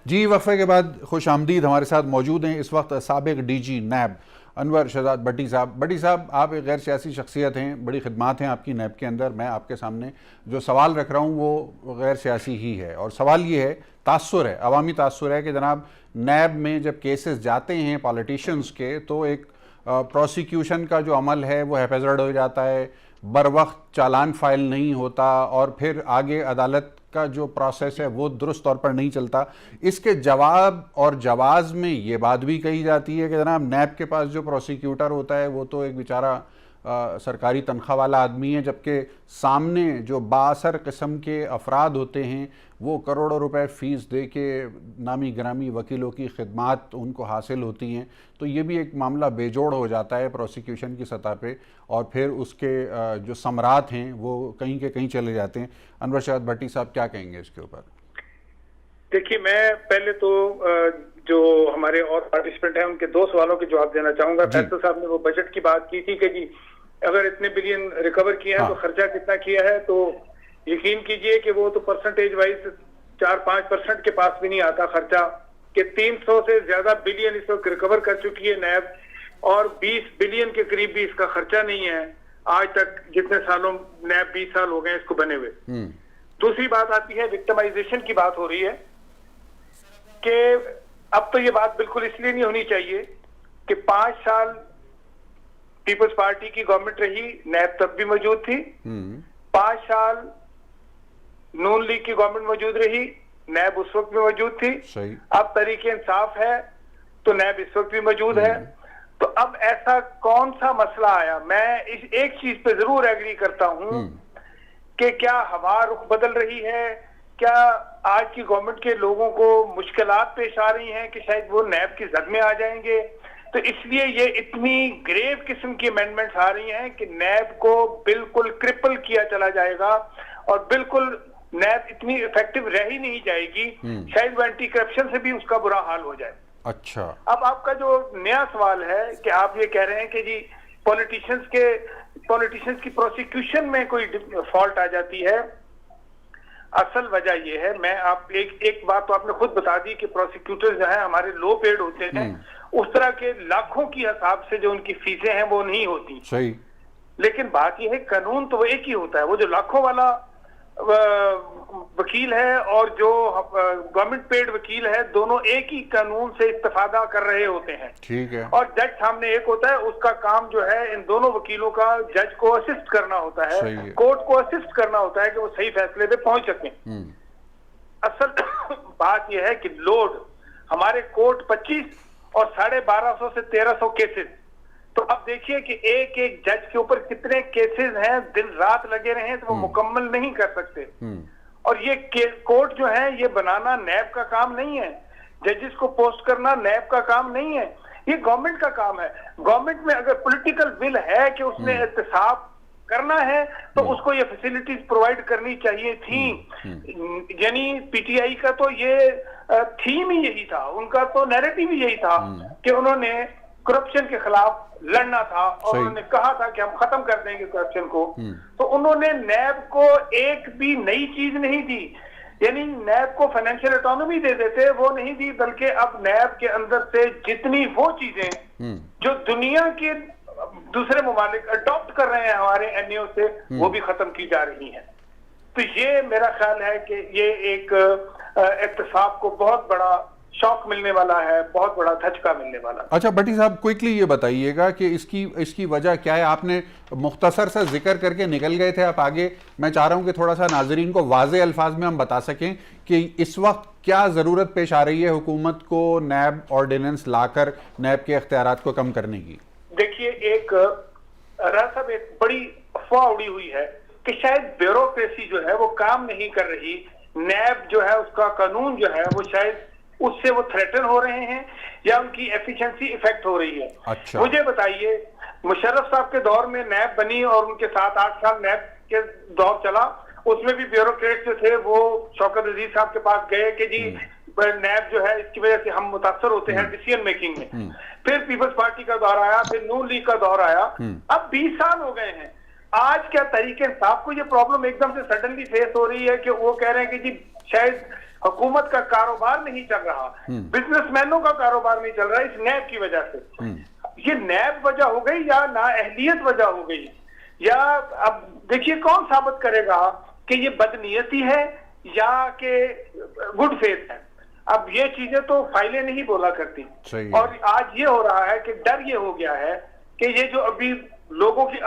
जी, वफ़े के बाद खुश आमदीद, हमारे साथ मौजूद हैं इस वक्त साबिक डीजी नैब अनवर शहजाद भट्टी साहब। भट्टी साहब, आप एक गैर सियासी शख्सियत हैं, बड़ी खिदमात हैं आपकी नैब के अंदर। मैं आपके सामने जो सवाल रख रहा हूँ वो गैर सियासी ही है, और सवाल ये है, तासुर है, अवामी तासुर है कि जनाब नैब में जब केसेस जाते हैं पॉलिटिशियंस के, तो एक प्रोसिक्यूशन का जो अमल है वो हैफेजर्ड हो जाता है, बर वक्त चालान फाइल नहीं होता, और फिर आगे अदालत का जो प्रोसेस है वो दुरुस्त तौर पर नहीं चलता। इसके जवाब और जवाज में ये बात भी कही जाती है कि जनाब नैब के पास जो प्रोसिक्यूटर होता है वो तो एक बेचारा सरकारी तनख्वाह वाला आदमी है, जबकि सामने जो बासर किस्म के अफराद होते हैं वो करोड़ों रुपए फ़ीस दे के नामी ग्रामी वकीलों की खिदमात उनको हासिल होती हैं। तो ये भी एक मामला बेजोड़ हो जाता है प्रोसिक्यूशन की सतह पे, और फिर उसके जो समरात हैं वो कहीं के कहीं चले जाते हैं। अनवर शहजाद भट्टी साहब, क्या कहेंगे इसके ऊपर? देखिए, मैं पहले तो जो हमारे और पार्टिसिपेंट हैं उनके दो सवालों के जवाब देना चाहूंगा। फैसल साहब ने वो बजट की बात की थी कि जी अगर इतने बिलियन रिकवर किया है तो खर्चा कितना किया है, तो यकीन कीजिए कि वो तो परसेंटेज वाइज 4-5% के पास भी नहीं आता खर्चा, कि 300 से ज्यादा बिलियन इस वक्त रिकवर कर चुकी है नैब, और 20 बिलियन के करीब भी इसका खर्चा नहीं है आज तक, जितने सालों नैब 20 साल हो गए इसको बने हुए। दूसरी बात आती है, विक्टिमाइजेशन की बात हो रही है कि अब तो ये बात बिल्कुल इसलिए नहीं होनी चाहिए कि 5 साल पीपल्स पार्टी की गवर्नमेंट रही, नैब तब भी मौजूद थी, 5 साल नून लीग की गवर्नमेंट मौजूद रही, नैब उस वक्त भी मौजूद थी। सही। अब तरीके इंसाफ है तो नैब इस वक्त भी मौजूद है। तो अब ऐसा कौन सा मसला आया? मैं इस एक चीज पे जरूर एग्री करता हूं कि क्या हवा रुख बदल रही है, क्या आज की गवर्नमेंट के लोगों को मुश्किलात पेश आ रही हैं कि शायद वो नैब की जद में आ जाएंगे, तो इसलिए ये इतनी ग्रेव किस्म की अमेंडमेंट्स आ रही हैं कि नैब को बिल्कुल क्रिपल किया चला जाएगा और बिल्कुल नैब इतनी इफेक्टिव रह ही नहीं जाएगी, शायद वो एंटी करप्शन से भी उसका बुरा हाल हो जाए। अच्छा, अब आपका जो नया सवाल है कि आप ये कह रहे हैं कि जी पॉलिटिशियंस की प्रोसिक्यूशन में कोई फॉल्ट आ जाती है। असल वजह यह है, मैं आप एक बात तो आपने खुद बता दी कि प्रोसिक्यूटर जो है हमारे लो पेड होते हैं, उस तरह के लाखों की हिसाब से जो उनकी फीसें हैं वो नहीं होती। सही। लेकिन बात यह है कानून तो वो एक ही होता है, वो जो लाखों वाला वकील है और जो गवर्नमेंट पेड वकील है, दोनों एक ही कानून से इस्तेफादा कर रहे होते हैं। ठीक है। और जज सामने एक होता है, उसका काम जो है इन दोनों वकीलों का जज को असिस्ट करना होता है, कोर्ट को असिस्ट करना होता है कि वो सही फैसले पे पहुंच सकें। असल बात यह है कि लोड हमारे कोर्ट 25 और 1250 से 1300 केसेस, तो अब देखिए कि एक एक जज के ऊपर कितने केसेस हैं, दिन रात लगे रहे हैं तो वो मुकम्मल नहीं कर सकते। और ये कोर्ट जो है ये बनाना नैब का काम नहीं है, जजेस को पोस्ट करना नैब का काम नहीं है, ये गवर्नमेंट का काम है। गवर्नमेंट में अगर पॉलिटिकल विल है कि उसने एहतसाब करना है तो उसको ये फैसिलिटीज प्रोवाइड करनी चाहिए थी। यानी पीटीआई का तो ये थीम ही यही था, उनका तो नैरेटिव ही यही था कि उन्होंने करप्शन के खिलाफ लड़ना था और उन्होंने कहा था कि हम खत्म कर देंगे करप्शन को। तो उन्होंने नैब को एक भी नई चीज नहीं दी, यानी नैब को फाइनेंशियल ऑटोनॉमी दे देते, वो नहीं दी, बल्कि अब नैब के अंदर से जितनी वो चीजें जो दुनिया के दूसरे ममालिक अडॉप्ट कर रहे हैं हमारे एनईओ से, वो भी खत्म की जा रही हैं। तो ये मेरा ख्याल है कि ये एक एहतसाब को बहुत बड़ा शॉक मिलने वाला है, बहुत बड़ा धचका मिलने वाला है। अच्छा भट्टी साहब, क्विकली ये बताइएगा कि इसकी वजह क्या है। आपने मुख्तसर सा जिक्र करके निकल गए थे, आप आगे मैं चाह रहा हूं कि थोड़ा सा नाजरीन को वाज़े अल्फाज में हम बता सकें कि इस वक्त क्या ज़रूरत पेश आ रही है हुकूमत को नैब ऑर्डिनेंस लाकर नैब के इख्तियारात को कम करने की। देखिए, एक बड़ी अफवाह उड़ी हुई है कि शायद ब्यूरोक्रेसी जो है वो काम नहीं कर रही, नैब जो है उसका कानून जो है वो शायद उससे वो थ्रेटन हो रहे हैं या उनकी एफिशिएंसी इफेक्ट हो रही है। अच्छा। मुझे बताइए, मुशर्रफ साहब के दौर में नैब बनी और उनके 7-8 साल नैब के दौर चला, उसमें भी ब्यूरोक्रेट जो थे वो शौकत अजीज साहब के पास गए कि जी नैब जो है इसकी वजह से हम मुतासर होते हैं डिसीजन मेकिंग में। फिर पीपल्स पार्टी का दौर आया, फिर नून लीग का दौर आया, अब 20 साल हो गए हैं। आज क्या तरीके इंसाफ को ये प्रॉब्लम एकदम से सडनली फेस हो रही है कि वो कह रहे हैं कि जी शायद हुकूमत का कारोबार नहीं चल रहा, बिजनेसमैनों का कारोबार नहीं चल रहा इस नैब की वजह से। ये नैब वजह हो गई या नाअहलियत वजह हो गई, या अब देखिए कौन साबित करेगा कि ये बदनीयती है या कि गुड फेथ है। अब ये चीजें तो फाइलें नहीं बोला करती। और आज ये हो रहा है कि डर ये हो गया है कि ये जो अभी लोगों की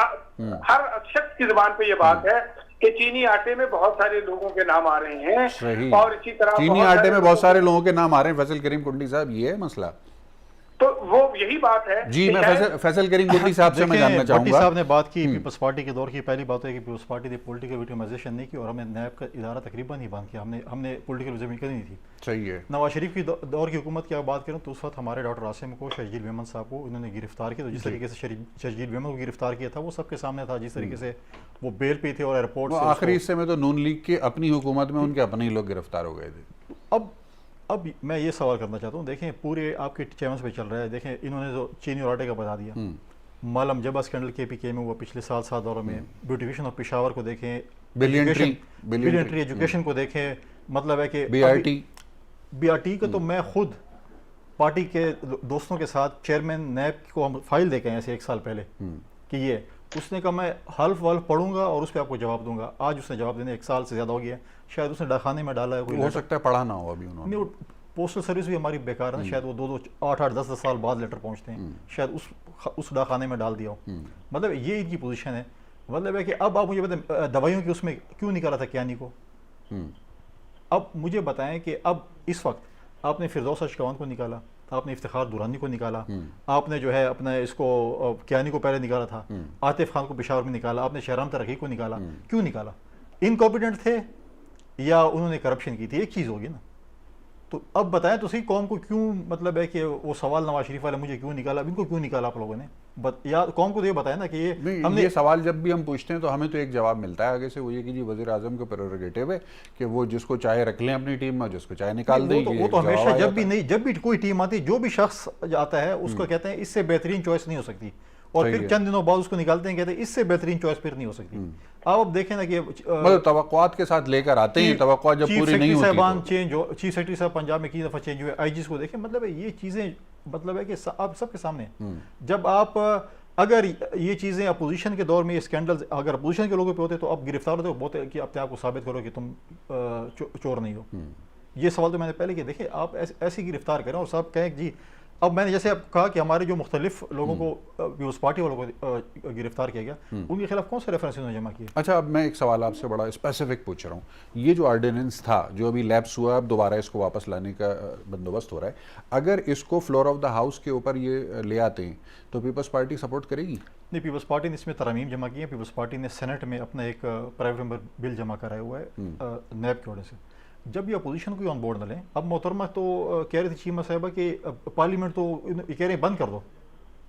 हर शख्स की जुबान पे ये बात है कि चीनी आटे में बहुत सारे लोगों के नाम आ रहे हैं, और इसी तरह चीनी आटे में बहुत सारे लोगों के नाम आ रहे हैं। फैसल करीम कुंडी साहब, ये है मसला। तो वो यही बात है जी। मैं फैसल करीम कुंडी साहब से मैं जानना चाहूंगा। साहब ने बात की पीपल्स पार्टी के दौर की। पहली बात है कि पीपल्स पार्टी ने पॉलिटिकल विक्टिमाइजेशन नहीं की और हमने नैब का इदारा तकरीबन ही बंद किया। हमने पॉलिटिकल जमीन नहीं थी। सही है। नवाज शरीफ की दौर की हुकूमत की बात करूं तो उस वक्त हमारे डॉक्टर आसिम को, शर्जील मेमन साहब को इन्होंने गिरफ्तार किया। तो जिस तरीके से शर्जील मेमन को गिरफ्तार किया था वो सबके सामने था, जिस तरीके से वो बेल पे थे और एयरपोर्ट से आखिरी हिस्से में तो नून लीग की अपनी हुकूमत में उनके अपने ही लोग गिरफ्तार हो गए थे। अब मैं ये सवाल करना चाहता हूँ, देखें पूरे आपके चैनल्स पे चल रहा है, देखें इन्होंने जो चीनी और आटे का बता दिया, मालम जबा स्कैंडल KPK में हुआ पिछले 7 दौरों में, ब्यूटिफिकेशन ऑफ पेशावर को देखें, बिलियंट्री एजुकेशन को देखें, मतलब है कि BRT का तो मैं खुद पार्टी के दोस्तों के साथ चेयरमैन नैब को हम फाइल देके ऐसे 1 साल पहले कि ये उसने कहा मैं हल्फ वल्फ पढ़ूंगा और उस पर आपको जवाब दूंगा। आज उसने जवाब देने 1 साल से ज्यादा हो गया, शायद उसने डाखाने में डाला है, कोई हो सकता है पढ़ा ना हो अभी उन्होंने। पोस्टल सर्विस भी हमारी बेकार है, शायद वो 2-2 8-8 10-10 साल बाद लेटर पहुंचते हैं, शायद उस डाखाने में डाल दिया हो। मतलब ये इनकी पोजीशन है। मतलब है कि अब आप मुझे बताएं दवाइयों की उसमें क्यों निकाला था कियानी को। अब मुझे बताएं कि अब इस वक्त आपने फिरदौस अशकवान को निकाला, आपने इफ्तिखार दुरानी को निकाला, आपने जो है अपना इसको कियानी को पहले निकाला था, आतिफ खान को पेशावर में निकाला, आपने शहराम तरक्की को निकाला। क्यों निकाला? इनकॉम्पिटेंट थे या उन्होंने करप्शन की थी? एक चीज़ होगी ना। तो अब बताएं तो सही, कौम को क्यों, मतलब है कि वो सवाल नवाज शरीफ वाले मुझे क्यों निकाला, इनको क्यों निकाला आप लोगों ने, या कौम को तो ये बताएं ना कि ये हमने ये सवाल जब भी हम पूछते हैं तो हमें तो एक जवाब मिलता है आगे से, वो ये कि जी वजीर आजम का प्रेरोगेटिव है कि वो जिसको चाहे रख लें अपनी टीम में, जिसको चाहे निकाल दें। वो तो हमेशा जब भी कोई टीम आती है, जो भी शख्स आता है उसको कहते हैं इससे बेहतरीन चॉइस नहीं हो सकती, और फिर चंद दिनों बाद उसको निकालते हैं, कहते हैं इससे बेहतरीन चॉइस फिर नहीं हो सकती। आप अब देखें ना कि मतलब तवक्कुआत के साथ लेकर आते हैं, तवक्कुआत जब पूरी नहीं होती तो चेंज हो। चीफ सेक्रेटरी साहब पंजाब में 1 दफा चेंज हुए, IGs को देखें। मतलब है ये चीजें, मतलब है कि आप सबके सामने, जब आप अगर ये चीजें अपोजिशन के दौर में ये स्कैंडल्स अगर अपोजिशन के लोगों पे होते तो आप गिरफ्तार होते, बहुत है कि अपने आप को साबित करो कि तुम चोर नहीं हो। ये सवाल तो मैंने पहले किया। देखिए आप ऐसी गिरफ्तार करें और सब कहें जी, अब मैंने जैसे आप कहा कि हमारे जो मुख्तलिफ लोगों को पीपल्स पार्टी वालों को गिरफ्तार किया गया, उनके खिलाफ कौन से रेफरेंस उन्होंने जमा किए? अच्छा, अब मैं एक सवाल आपसे बड़ा स्पेसिफिक पूछ रहा हूँ। ये जो ऑर्डिनेंस था जो अभी लैप्स हुआ, अब दोबारा इसको वापस लाने का बंदोबस्त हो रहा है, अगर इसको फ्लोर ऑफ द हाउस के ऊपर ये ले आते हैं तो पीपल्स पार्टी सपोर्ट करेगी? नहीं, पीपल्स पार्टी ने इसमें तरमीम जमा की है। पीपल्स पार्टी ने सेनेट में अपना एक प्राइवेट मेंबर बिल जमा कराया हुआ है नैब के ऑर्डर से। जब ये अपोजिशन को ऑन बोर्ड न लें, अब मोहतरमा तो कह रही थी चीमा साहिबा कि पार्लियामेंट तो कह रहे हैं बंद कर दो,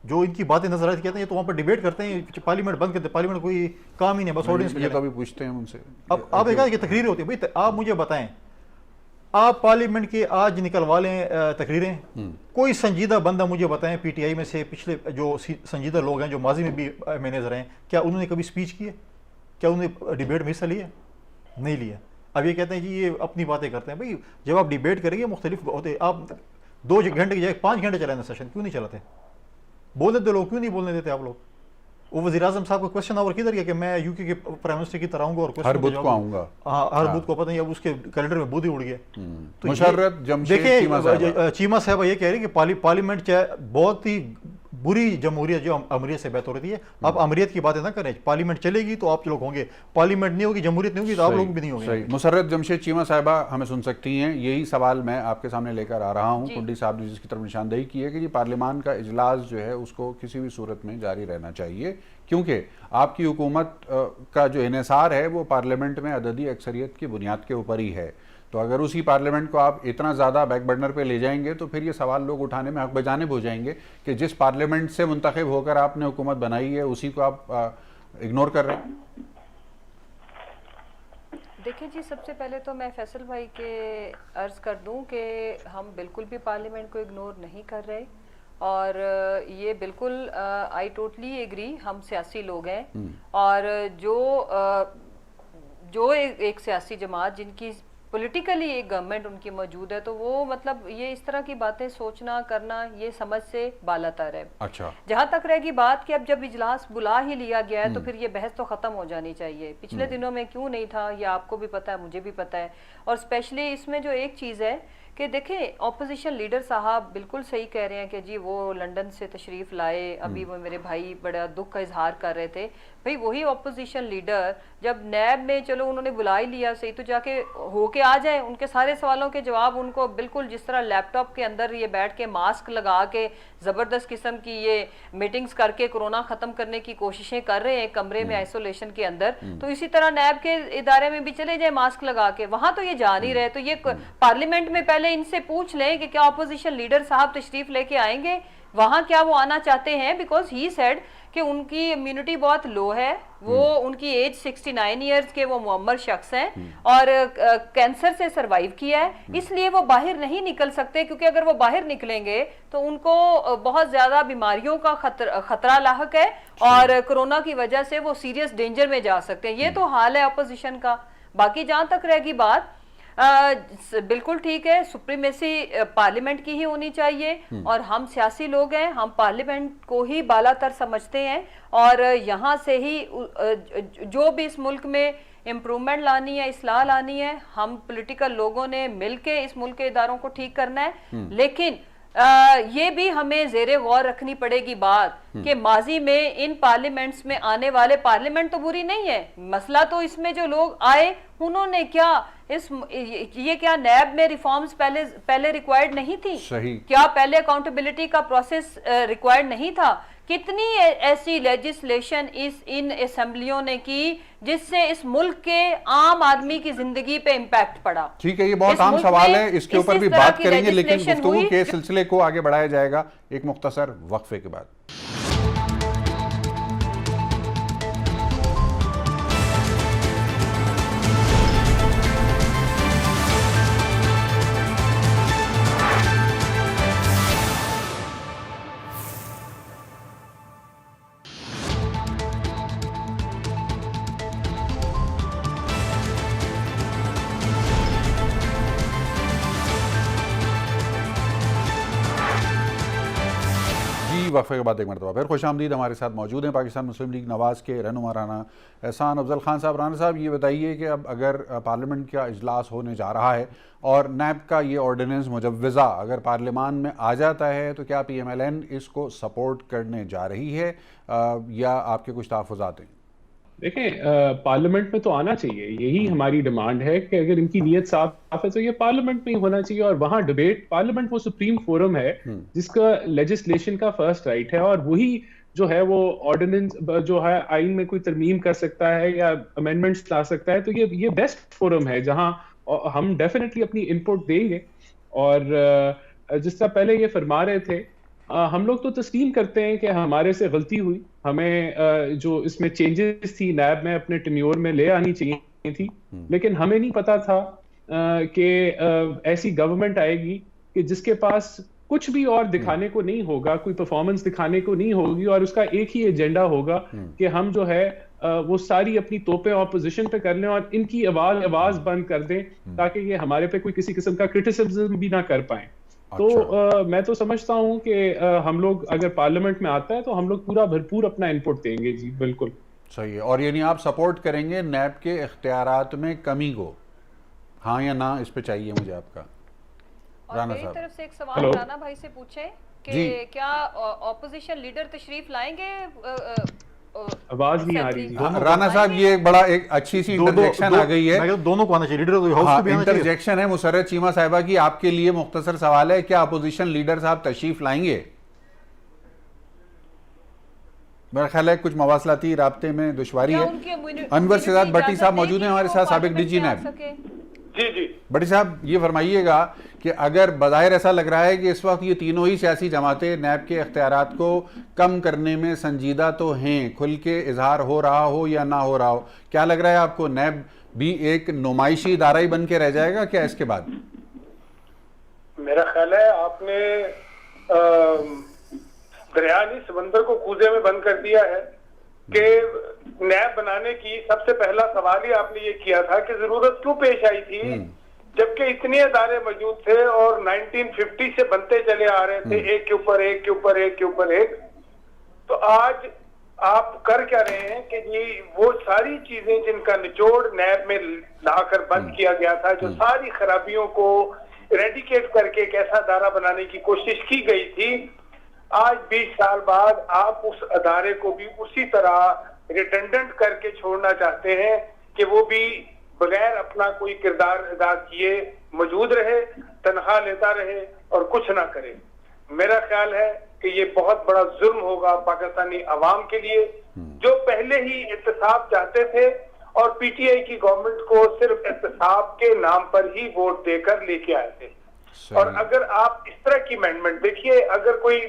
जो इनकी बातें नजर आती कहते हैं ये तो वहाँ पर डिबेट करते हैं, पार्लियामेंट बंद करते हैं, पार्लियामेंट कोई काम ही नहीं, बस ऑर्डिनेंस। ये कभी पूछते हैं उनसे। अब आप देखा कि तकरीरें होती है, भाई आप मुझे बताएं, आप पार्लियामेंट के आज निकलवा लें तकरीरें, कोई संजीदा बंदा मुझे बताएं PTI में से, पिछले जो संजीदा लोग हैं जो माजी में भी मैनेजर हैं, क्या उन्होंने कभी स्पीच की है? क्या उन्होंने डिबेट में हिस्सा लिया? नहीं लिया। अब ये कहते हैं कि ये अपनी बातें करते हैं। भाई जब आप डिबेट करेंगे मुख्तलिफ होते, आप 2 घंटे की जगह 5 घंटे चलाने सेशन क्यों नहीं चलाते? बोलने दो लोग, क्यों नहीं बोलने देते आप लोग? वो वज़ीर आज़म साहब का क्वेश्चन आवर किधर गया कि मैं यूके के प्राइम मिनिस्टर की तरह आऊंगा और हर बुध को आऊंगा। हाँ, हर बुध को, पता नहीं अब उसके कैलेंडर में बुध ही उड़ गया। तो मुशर्रत जमशेद चीमा साहब ये कह रही है कि पार्लियामेंट चाहे बहुत ही बुरी जमहूरियत जो अमरीत से बेहतर होती है, आप अमरीत की बातें ना करें। पार्लियामेंट चलेगी तो आप लोग होंगे, पार्लियामेंट नहीं होगी, जमहूरियत नहीं होगी तो आप लोग भी नहीं होंगे। मुशर्रत जमशेद चीमा साहिबा हमें सुन सकती हैं? यही सवाल मैं आपके सामने लेकर आ रहा हूं। कुंडी साहब ने जिसकी तरफ निशानदेही की है कि जी पार्लियामान का इजलास जो है उसको किसी भी सूरत में जारी रहना चाहिए, क्योंकि आपकी हुकूमत का जो इन्हिसार है वो पार्लियामेंट में अददी अक्सरियत की बुनियाद के ऊपर ही है। तो अगर उसी पार्लियामेंट को आप इतना ज़्यादा बैक बर्नर पे ले जाएंगे तो फिर ये सवाल लोग उठाने में हक बजानिब हो जाएंगे कि जिस पार्लियामेंट से मुंतखब होकर आपने हुकूमत बनाई है उसी को आप इग्नोर कर रहे हैं। देखिए जी, सबसे पहले तो मैं फैसल भाई के अर्ज़ कर दूं कि हम बिल्कुल भी पार्लियामेंट को इग्नोर नहीं कर रहे, और ये बिल्कुल आई टोटली एग्री, हम सियासी लोग हैं, और जो एक सियासी जमात जिनकी पॉलिटिकली एक गवर्नमेंट उनकी मौजूद है, तो वो मतलब ये इस तरह की बातें सोचना करना ये समझ से बालातर है। अच्छा, जहां तक रहेगी बात कि अब जब इजलास बुला ही लिया गया है तो फिर ये बहस तो खत्म हो जानी चाहिए। पिछले दिनों में क्यों नहीं था ये आपको भी पता है, मुझे भी पता है। और स्पेशली इसमें जो एक चीज़ है कि देखें, ऑपोजिशन लीडर साहब बिल्कुल सही कह रहे हैं कि जी वो लंदन से तशरीफ लाए, अभी वो मेरे भाई बड़ा दुख का इजहार कर रहे थे। भाई वही ऑपोजिशन लीडर जब नैब में चलो उन्होंने बुला ही लिया, सही तो जाके होके आ जाए, उनके सारे सवालों के जवाब उनको बिल्कुल जिस तरह लैपटॉप के अंदर ये बैठ के मास्क लगा के ज़बरदस्त किस्म की ये मीटिंग्स करके कोरोना ख़त्म करने की कोशिशें कर रहे हैं कमरे में आइसोलेशन के अंदर, तो इसी तरह नैब के इदारे में भी चले जाए मास्क लगा के, वहां तो ये जा नहीं रहे। तो ये पार्लियामेंट में पहले इनसे पूछ लें कि क्या ऑपोजिशन लीडर साहब तशरीफ लेके आएंगे वहां, क्या वो आना चाहते हैं। बिकॉज ही सेड कि उनकी इम्यूनिटी बहुत लो है, वो उनकी एज 69 इयर्स के वो मुअम्मर शख्स हैं और कैंसर से सरवाइव किया है, इसलिए वो बाहर नहीं निकल सकते, क्योंकि अगर वो बाहर निकलेंगे तो उनको बहुत ज्यादा बीमारियों का खतरा लाहक है और कोरोना की वजह से वो सीरियस डेंजर में जा सकते हैं। ये तो हाल है अपोजिशन का। बाकी जहां तक रहेगी बात, बिल्कुल ठीक है, सुप्रीमेसी पार्लियामेंट की ही होनी चाहिए, और हम सियासी लोग हैं, हम पार्लियामेंट को ही बालातर समझते हैं, और यहाँ से ही जो भी इस मुल्क में इम्प्रूवमेंट लानी है, इस्लाह लानी है, हम पॉलिटिकल लोगों ने मिलके इस मुल्क के इदारों को ठीक करना है। लेकिन ये भी हमें ज़ेरे गौर रखनी पड़ेगी बात कि माजी में इन पार्लियामेंट्स में आने वाले, पार्लियामेंट तो बुरी नहीं है, मसला तो इसमें जो लोग आए उन्होंने क्या ये क्या नैब में रिफॉर्म्स पहले रिक्वायर्ड नहीं थी? सही। क्या पहले अकाउंटेबिलिटी का प्रोसेस रिक्वायर्ड नहीं था? कितनी ऐसी लेजिस्लेशन इन असेंबलियों ने की जिससे इस मुल्क के आम आदमी की जिंदगी पे इम्पैक्ट पड़ा। ठीक है, ये बहुत आम सवाल है, इसके ऊपर भी बात करेंगे, लेकिन गुफ्तगू के सिलसिले को आगे बढ़ाया जाएगा एक मुख्तसर वक्फे के बाद। वक्फे के बाद एक मरतबा फिर खुश आमदीद। हमारे साथ मौजूद हैं पाकिस्तान मुस्लिम लीग नवाज़ के रहनुमा राना एहसान अफजल खान साहब। राना साहब, ये बताइए कि अब अगर पार्लियामेंट का इजलास होने जा रहा है और नैब का ये ऑर्डिनेंस मुजव्वज़ा अगर पार्लियामान में आ जाता है तो क्या PMLN इसको सपोर्ट करने जा रही है या आपके कुछ तहफ़्फ़ुज़ात हैं? देखें, पार्लियामेंट में तो आना चाहिए, यही हमारी डिमांड है कि अगर इनकी नीयत साफ है तो ये पार्लियामेंट में ही होना चाहिए, और वहां डिबेट, पार्लियामेंट वो सुप्रीम फोरम है जिसका लेजिस्लेशन का फर्स्ट राइट है, और वही जो है वो ऑर्डिनेंस जो है आइन में कोई तरमीम कर सकता है या अमेंडमेंट्स ला सकता है, तो ये बेस्ट फोरम है जहां हम डेफिनेटली अपनी इनपुट देंगे। और जिस तरह पहले ये फरमा रहे थे, हम लोग तो तस्लीम करते हैं कि हमारे से गलती हुई, हमें जो इसमें चेंजेस थी नैब में अपने टेन्योर में ले आनी चाहिए थी, लेकिन हमें नहीं पता था कि ऐसी गवर्नमेंट आएगी कि जिसके पास कुछ भी और दिखाने को नहीं होगा, कोई परफॉर्मेंस दिखाने को नहीं होगी, और उसका एक ही एजेंडा होगा कि हम जो है वो सारी अपनी तोपें ऑपोजिशन पे कर लें और इनकी आवाज बंद कर दें ताकि ये हमारे पे कोई किसी किस्म का क्रिटिसिज्म भी ना कर पाए। तो मैं तो समझता हूं कि हम लोग अगर पार्लियामेंट में आता है तो हम लोग पूरा भरपूर अपना इनपुट देंगे जी, बिल्कुल सही है। और यानी आप सपोर्ट करेंगे नैब के इख्तियारात में कमी को, हाँ या ना इस पे चाहिए मुझे आपका। और राना मेरी साहब, तरफ से एक सवाल हेलो। राना भाई से पूछे जी। कि क्या ऑपोजिशन लीडर तशरीफ लाएंगे आवाज नहीं आ रही जी। हाँ, राना साहब ये एक बड़ा एक अच्छी सी इंटरजेक्शन आ गई है। मैं कहता हूं दोनों को आना चाहिए, लीडर तो हाउस हाँ, को भी आना चाहिए। इंटरजेक्शन है मुसर्रत चीमा साहिबा की, आपके लिए मुख्तसर सवाल है, क्या अपोजिशन लीडर साहब तशरीफ लाएंगे? मेरा ख्याल है कुछ मवासलाती राब्ते में दुश्वारी क्या है। उनकी अनवर सदात भट्टी इजाजत साहब है मौजूद कि हैं हमारे वो साथ, साबिक पार्लियामेंट डीजी में आ नैब। सके? जी जी भट्टी साहब ये फरमाइएगा कि अगर बज़ाहिर ऐसा लग रहा है कि इस वक्त ये तीनों ही सियासी जमातें नैब के इख्तियारात को कम करने में संजीदा तो हैं, खुल के इजहार हो रहा हो या ना हो रहा हो, क्या लग रहा है आपको नैब भी एक नुमाइशी इदारा ही बन के रह जाएगा क्या इसके बाद? मेरा ख्याल है आपने दरिया नहीं समंदर को कूजे में बंद कर दिया है कि नैब बनाने की सबसे पहला सवाल ही आपने ये किया था कि जरूरत क्यों पेश आई थी, जबकि इतने अदारे मौजूद थे और 1950 से बनते चले आ रहे थे, एक के ऊपर एक के ऊपर एक के ऊपर एक। तो आज आप कर क्या रहे हैं कि जी वो सारी चीजें जिनका निचोड़ नैब में लाकर बंद किया गया था, जो सारी खराबियों को रेडिकेट करके एक ऐसा अदारा बनाने की कोशिश की गई थी, आज 20 साल बाद आप उस अदारे को भी उसी तरह रिटेंडेंट करके छोड़ना चाहते हैं कि वो भी बगैर अपना कोई किरदार अदा किए मौजूद रहे, तनख्वाह लेता रहे और कुछ ना करे। मेरा ख्याल है कि ये बहुत बड़ा जुल्म होगा पाकिस्तानी अवाम के लिए, जो पहले ही इत्तेसाब चाहते थे और पीटीआई की गवर्नमेंट को सिर्फ इत्तेसाब के नाम पर ही वोट देकर लेके आए थे। और अगर आप इस तरह की अमेंडमेंट देखिए, अगर कोई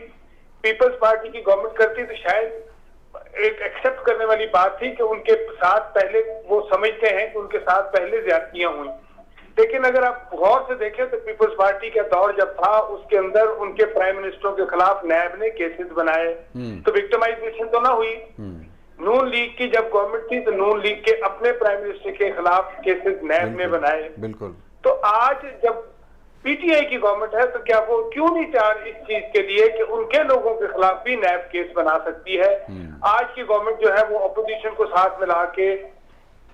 पीपल्स पार्टी की गवर्नमेंट करती तो शायद एक एक्सेप्ट करने वाली बात थी कि उनके साथ पहले वो समझते हैं कि उनके साथ पहले ज्यादतियां हुई। लेकिन अगर आप गौर से देखें तो पीपल्स पार्टी का दौर जब था उसके अंदर उनके प्राइम मिनिस्टरों के खिलाफ नैब ने केसेस बनाए, तो विक्टिमाइजेशन तो ना हुई। नून लीग की जब गवर्नमेंट थी तो नून लीग के अपने प्राइम मिनिस्टर के खिलाफ केसेस नैब ने बनाए। बिल्कुल। तो आज जब पीटीआई की गवर्नमेंट है तो क्या वो क्यों नहीं तैयार इस चीज के लिए कि उनके लोगों के खिलाफ भी नैब केस बना सकती है? आज की गवर्नमेंट जो है वो अपोजिशन को साथ मिला के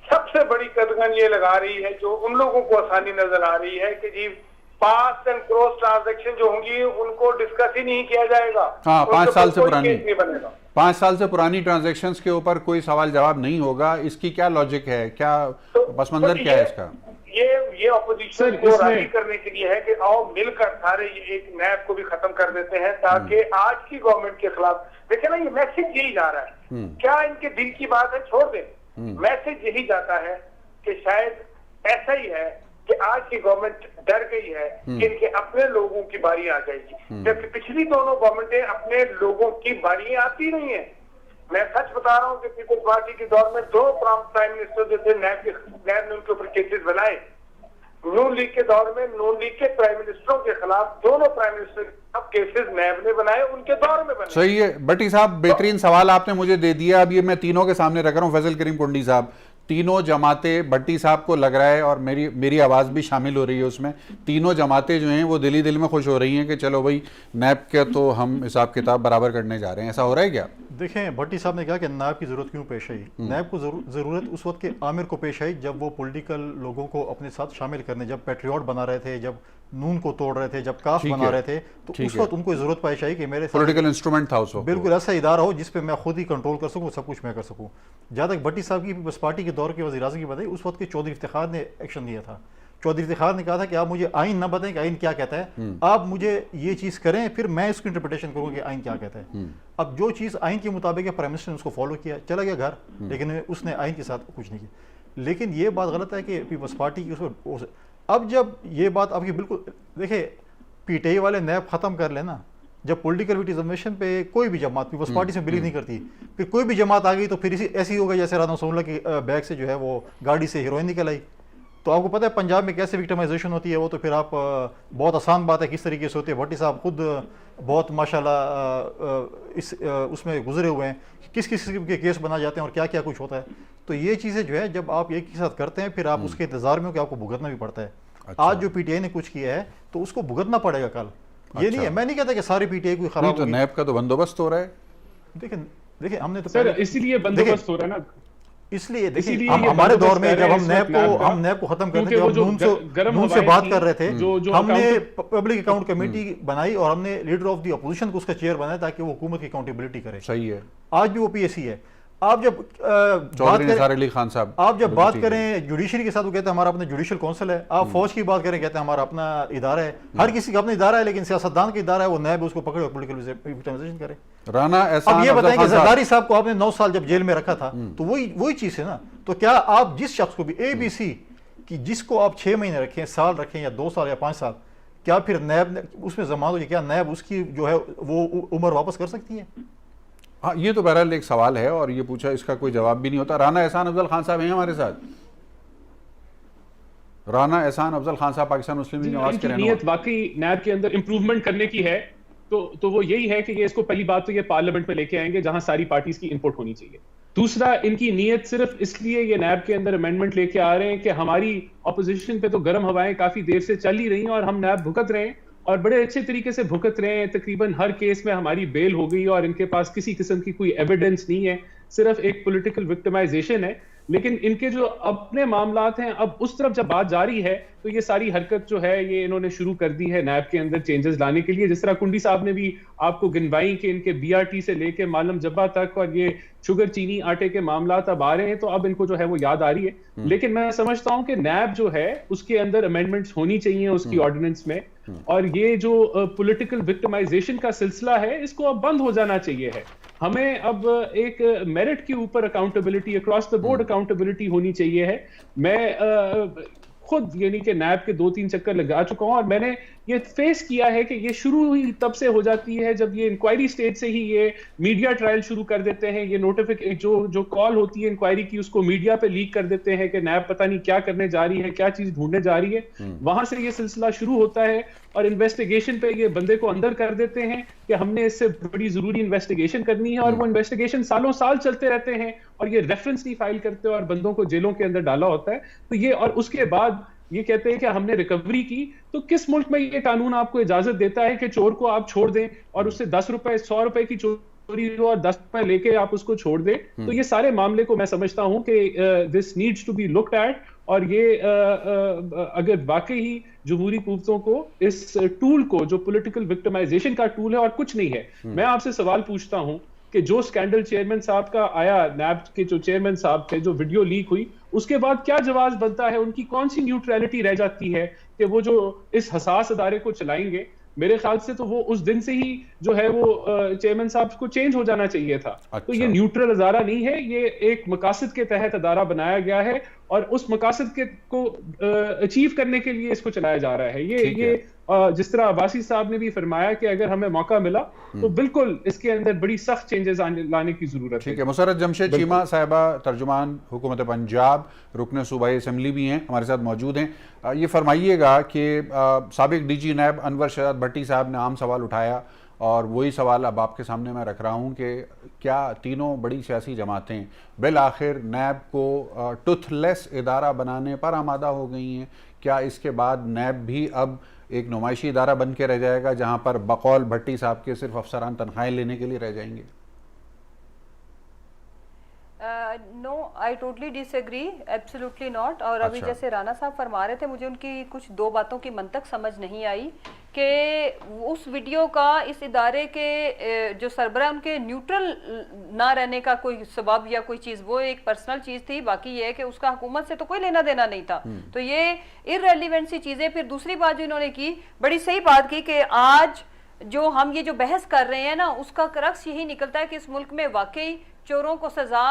सबसे बड़ी कदगन ये लगा रही है, जो उन लोगों को आसानी नजर आ रही है कि जी पास एंड क्रॉस ट्रांजैक्शन जो होंगी उनको डिस्कस ही नहीं किया जाएगा। हाँ, 5 साल से पुरानी, नहीं बनेगा। 5 साल से पुरानी ट्रांजैक्शंस के ऊपर कोई सवाल जवाब नहीं होगा। इसकी क्या लॉजिक है, क्या पस मंजर क्या है इसका? ये ऑपोजिशन को राजी करने के लिए है कि आओ मिलकर सारे ये एक नैब को भी खत्म कर देते हैं, ताकि आज की गवर्नमेंट के खिलाफ देखिए ना, ये मैसेज यही जा रहा है। क्या इनके दिल की बात है? छोड़ दें, मैसेज यही जाता है कि शायद ऐसा ही है कि आज की गवर्नमेंट डर गई है कि इनके अपने लोगों की बारी आ जाएगी, जबकि पिछली दोनों गवर्नमेंटें अपने लोगों की बारी आती नहीं है। मैं सच बता रहा हूं कि पीपल्स पार्टी के दौर में 2 प्राइम मिनिस्टर जो थे नैब ने उनके ऊपर केसेस बनाए। नून लीग के दौर में नून लीग के प्राइम मिनिस्टरों के खिलाफ दोनों प्राइम मिनिस्टर के केसेस नैब ने बनाए, उनके दौर में बने। सही है भट्टी साहब, बेहतरीन सवाल आपने मुझे दे दिया। अब ये मैं तीनों के सामने रख रहा हूँ, फैजल करीम कुंडी साहब, तीनों जमातें, भट्टी साहब को लग रहा है और मेरी आवाज़ भी शामिल हो रही है उसमें, तीनों जमातें जो हैं वो दिल में खुश हो रही हैं कि चलो भाई नैब के तो हम हिसाब किताब बराबर करने जा रहे हैं। ऐसा हो रहा है क्या? देखें, भट्टी साहब ने कहा कि नैब की ज़रूरत क्यों पेश आई। नैब को ज़रूरत उस वक्त के आमिर को पेश आई जब वो पॉलिटिकल लोगों को अपने साथ शामिल करने, जब पैट्रियट बना रहे थे, जब नून को तोड़ रहे थे, जब काफ बना रहे थे, तो उस वक्त उनको ज़रूरत पेश आई कि मेरे पॉलिटिकल इंस्ट्रूमेंट था उस वक्त, बिल्कुल ऐसा इदारा हो जिस पे मैं खुद ही कंट्रोल कर सकूँ, सब कुछ मैं कर सकूँ। जहाँ तक भट्टी साहब की बस पार्टी के दौर के वज़ीर-ए-आज़म की बताई, उस वक्त के चौधरी इफ्तिखार ने एक्शन लिया था। चौधरी इफ्तिखार ने कहा था कि आप मुझे आइन ना बताएं कि आइन क्या कहता है, आप मुझे ये चीज़ करें, फिर मैं इसकी इंटरप्रिटेशन करूँगा कि आइन क्या कहता है। अब जो चीज़ आइन के मुताबिक है, प्राइम मिनिस्टर ने उसको फॉलो किया, चला गया घर, लेकिन उसने आइन के साथ कुछ नहीं किया। लेकिन ये बात गलत है कि पीपल्स पार्टी की उसमें, अब जब ये बात आपकी बिल्कुल देखिए, पीटीआई वाले नैब ख़त्म कर लेना, जब पॉलिटिकल विटिज्मेशन पे कोई भी जमात पीपल्स पार्टी से बिलीव नहीं करती, फिर कोई भी जमात आ गई तो फिर ऐसी होगा जैसे राना सोमला की बैग से जो है वो गाड़ी से हीरोइन निकल आई। तो आपको पता है पंजाब में कैसे विक्टिमाइजेशन होती है, वो तो फिर आप बहुत आसान बात है किस तरीके से होती है। भट्टी साहब खुद बहुत माशाल्लाह उसमें गुजरे हुए हैं, किस किस किस्म के केस बना जाते हैं और क्या क्या कुछ होता है। तो ये चीज़ें जो है जब आप एक ही साथ करते हैं, फिर आप उसके इंतजार में हो कि आपको भुगतना भी पड़ता है। आज जो पीटीआई ने कुछ किया है तो उसको भुगतना पड़ेगा कल। ये नहीं है, मैं नहीं कहता कि सारी पीटीआई कोई नहीं, खराब तो होगी। नैब का तो बंदोबस्त हो रहा है। देखिए हमने तो सर पहले- इसीलिए बंदोबस्त हो रहा है ना, इसलिए देखिए इसीलिए हम ये हमारे दौर बंदोबस्त में कर जब रहे हम हैं नैब इस वक्त को हम नैब को खत्म करते क्योंकि थे, वो जब जो नून से हवाएं बात थी, कर रहे थे, जो हमने account- पब्लिक अकाउंट कमेटी बनाई और हमने लीडर ऑफ द अपोजिशन को उसका चेयर बनाया ताकि वो हुकूमत की अकाउंटेबिलिटी करे। सही है। आज भी वो पीएससी है। आप जब बात चौधरी करें, निसार अली खान साहब, आप जब बिल्कुल बात ठीक है। करें जुडिशरी के साथ, वो कहते हैं हमारा अपना जुडिशल काउंसिल है। आप फौज की बात करें, कहते हैं हमारा अपना इदारा है। हर किसी का अपना इदारा है, लेकिन सियासतदान का इदारा है, वो नैब उसको पकड़े और पोलिटिकल विक्टिमाइजेशन करे। राना अब एहसान ये अफजल बताएं कि खान साहब, जरदारी साहब को आपने 9 साल जब जेल में रखा था, तो वही चीज है ना। तो क्या आप जिस शख्स को भी ABC कि जिसको आप 6 महीने रखें, साल रखें या 2 साल या 5 साल, क्या फिर नैब उसमें जमानत हो, क्या नैब उसकी जो है वो उम्र वापस कर सकती है? हाँ, ये तो बहरहाल एक सवाल है और ये पूछा, इसका कोई जवाब भी नहीं होता। राना एहसान अफजल खान साहब हैं हमारे साथ। राना एहसान अफजल खान साहब पाकिस्तान मुस्लिम लीग नवाज के इनकी रहनुमा। नीयत वाकई नैब के अंदर इंप्रूवमेंट करने की है, तो वो यही है कि ये इसको पहली बात तो ये पार्लियामेंट में लेके आएंगे जहां सारी पार्टीज की इनपुट होनी चाहिए। दूसरा, इनकी नीयत सिर्फ इसलिए ये नैब के अंदर अमेंडमेंट लेके आ रहे हैं कि हमारी ऑपोजिशन पे तो गर्म हवाएं काफी देर से चल ही रही हैं और हम नैब भुगत रहे हैं और बड़े अच्छे तरीके से भुगत रहे हैं। तकरीबन हर केस में हमारी बेल हो गई और इनके पास किसी किस्म की कोई एविडेंस नहीं है, सिर्फ एक पॉलिटिकल विक्टिमाइजेशन है। लेकिन इनके जो अपने मामलात हैं, अब उस तरफ जब बात जारी है तो ये सारी हरकत जो है ये इन्होंने शुरू कर दी है नैब के अंदर चेंजेस लाने के लिए। जिस तरह कुंडी साहब ने भी आपको गिनवाई कि इनके BRT से लेके मालम जब्बा तक और ये शुगर चीनी आटे के मामलात अब आ रहे हैं, तो अब इनको जो है वो याद आ रही है। लेकिन मैं समझता हूं कि नैब जो है उसके अंदर अमेंडमेंट्स होनी चाहिए उसकी ऑर्डिनेंस में, और ये जो पॉलिटिकल विक्टिमाइजेशन का सिलसिला है इसको अब बंद हो जाना चाहिए है। हमें अब एक मेरिट के ऊपर accountability, across the board accountability होनी चाहिए है। मैं खुद यानी कि नैब के 2-3 चक्कर लगा चुका हूं और मैंने ये फेस किया है कि ये शुरू ही तब से हो जाती है जब ये इंक्वायरी स्टेज से ही ये मीडिया ट्रायल शुरू कर देते हैं। ये नोटिफिकेशन जो कॉल होती है इंक्वायरी की उसको मीडिया पे लीक कर देते हैं कि नैब पता नहीं क्या करने जा रही है, क्या चीज ढूंढने जा रही है। वहां से ये सिलसिला शुरू होता है और इन्वेस्टिगेशन पे ये बंदे को अंदर कर देते हैं कि हमने इससे बड़ी जरूरी इन्वेस्टिगेशन करनी है, और वो इन्वेस्टिगेशन सालों साल चलते रहते हैं और ये रेफरेंस नहीं फाइल करते और बंदों को जेलों के अंदर डाला होता है। तो ये, और उसके बाद ये कहते हैं कि हमने रिकवरी की। तो किस मुल्क में ये कानून आपको इजाजत देता है कि चोर को आप छोड़ दें और उससे 10 रुपए 100 रुपए की चोरी हो और 10 रुपए लेके आप उसको छोड़ दें? तो ये सारे मामले को मैं समझता हूं कि this needs to be looked at, और ये अगर वाकई ही जमहूरी कुव्वतों को इस टूल को, जो पॉलिटिकल विक्टिमाइजेशन का टूल है और कुछ नहीं है, मैं आपसे सवाल पूछता हूं कि जो स्कैंडल चेयरमैन साहब का आया, नैब के जो चेयरमैन साहब थे, जो वीडियो लीक हुई, उसके बाद क्या जवाब बनता है? उनकी कौन सी न्यूट्रलिटी रह जाती है कि वो जो इस हसास अदारे को चलाएंगे? मेरे ख्याल से तो वो उस दिन से ही जो है वो चेयरमैन साहब को चेंज हो जाना चाहिए था। तो ये न्यूट्रल अदारा नहीं है, ये एक मकासद के तहत अदारा बनाया गया है और उस मकासद के को अचीव करने के लिए इसको चलाया जा रहा है। ये जिस तरह अब्बासी साहब ने भी फरमाया कि अगर हमें मौका मिला तो बिल्कुल इसके अंदर बड़ी सख्त चेंजेस लाने की जरूरत है। ठीक है। मुसर्रत जमशेद चीमा साहिबा, तर्जुमान हुकूमत पंजाब, रुकन सूबाई असम्बली भी हैं, हमारे साथ मौजूद हैं। ये फरमाइएगा कि साबिक DG नैब अनवर शहजाद भट्टी साहब ने आम सवाल उठाया और वही सवाल अब आपके सामने मैं रख रहा हूँ कि क्या तीनों बड़ी सियासी जमातें बिल आखिर नैब को टूथलेस इदारा बनाने पर आमादा हो गई हैं? क्या इसके बाद नैब भी अब एक नुमाइशी इदारा बन के रह जाएगा जहां पर बकौल भट्टी साहब के सिर्फ अफसरान तनख्वाहें लेने के लिए रह जाएंगे? No, I totally disagree, absolutely not. और अभी जैसे राना साहब फरमा रहे थे, मुझे उनकी कुछ 2 बातों की मंतक समझ नहीं आई कि उस वीडियो का इस इदारे के जो सरबराह उनके न्यूट्रल ना रहने का कोई सबब या कोई चीज़, वो एक पर्सनल चीज़ थी। बाकी ये है कि उसका हुकूमत से तो कोई लेना देना नहीं था, तो ये इररेलेवेंट सी चीज़ें। फिर दूसरी बात जो इन्होंने की, बड़ी सही बात की कि आज जो हम ये जो बहस कर रहे हैं ना, उसका क्रक्स यही निकलता है कि इस मुल्क में वाकई चोरों को सजा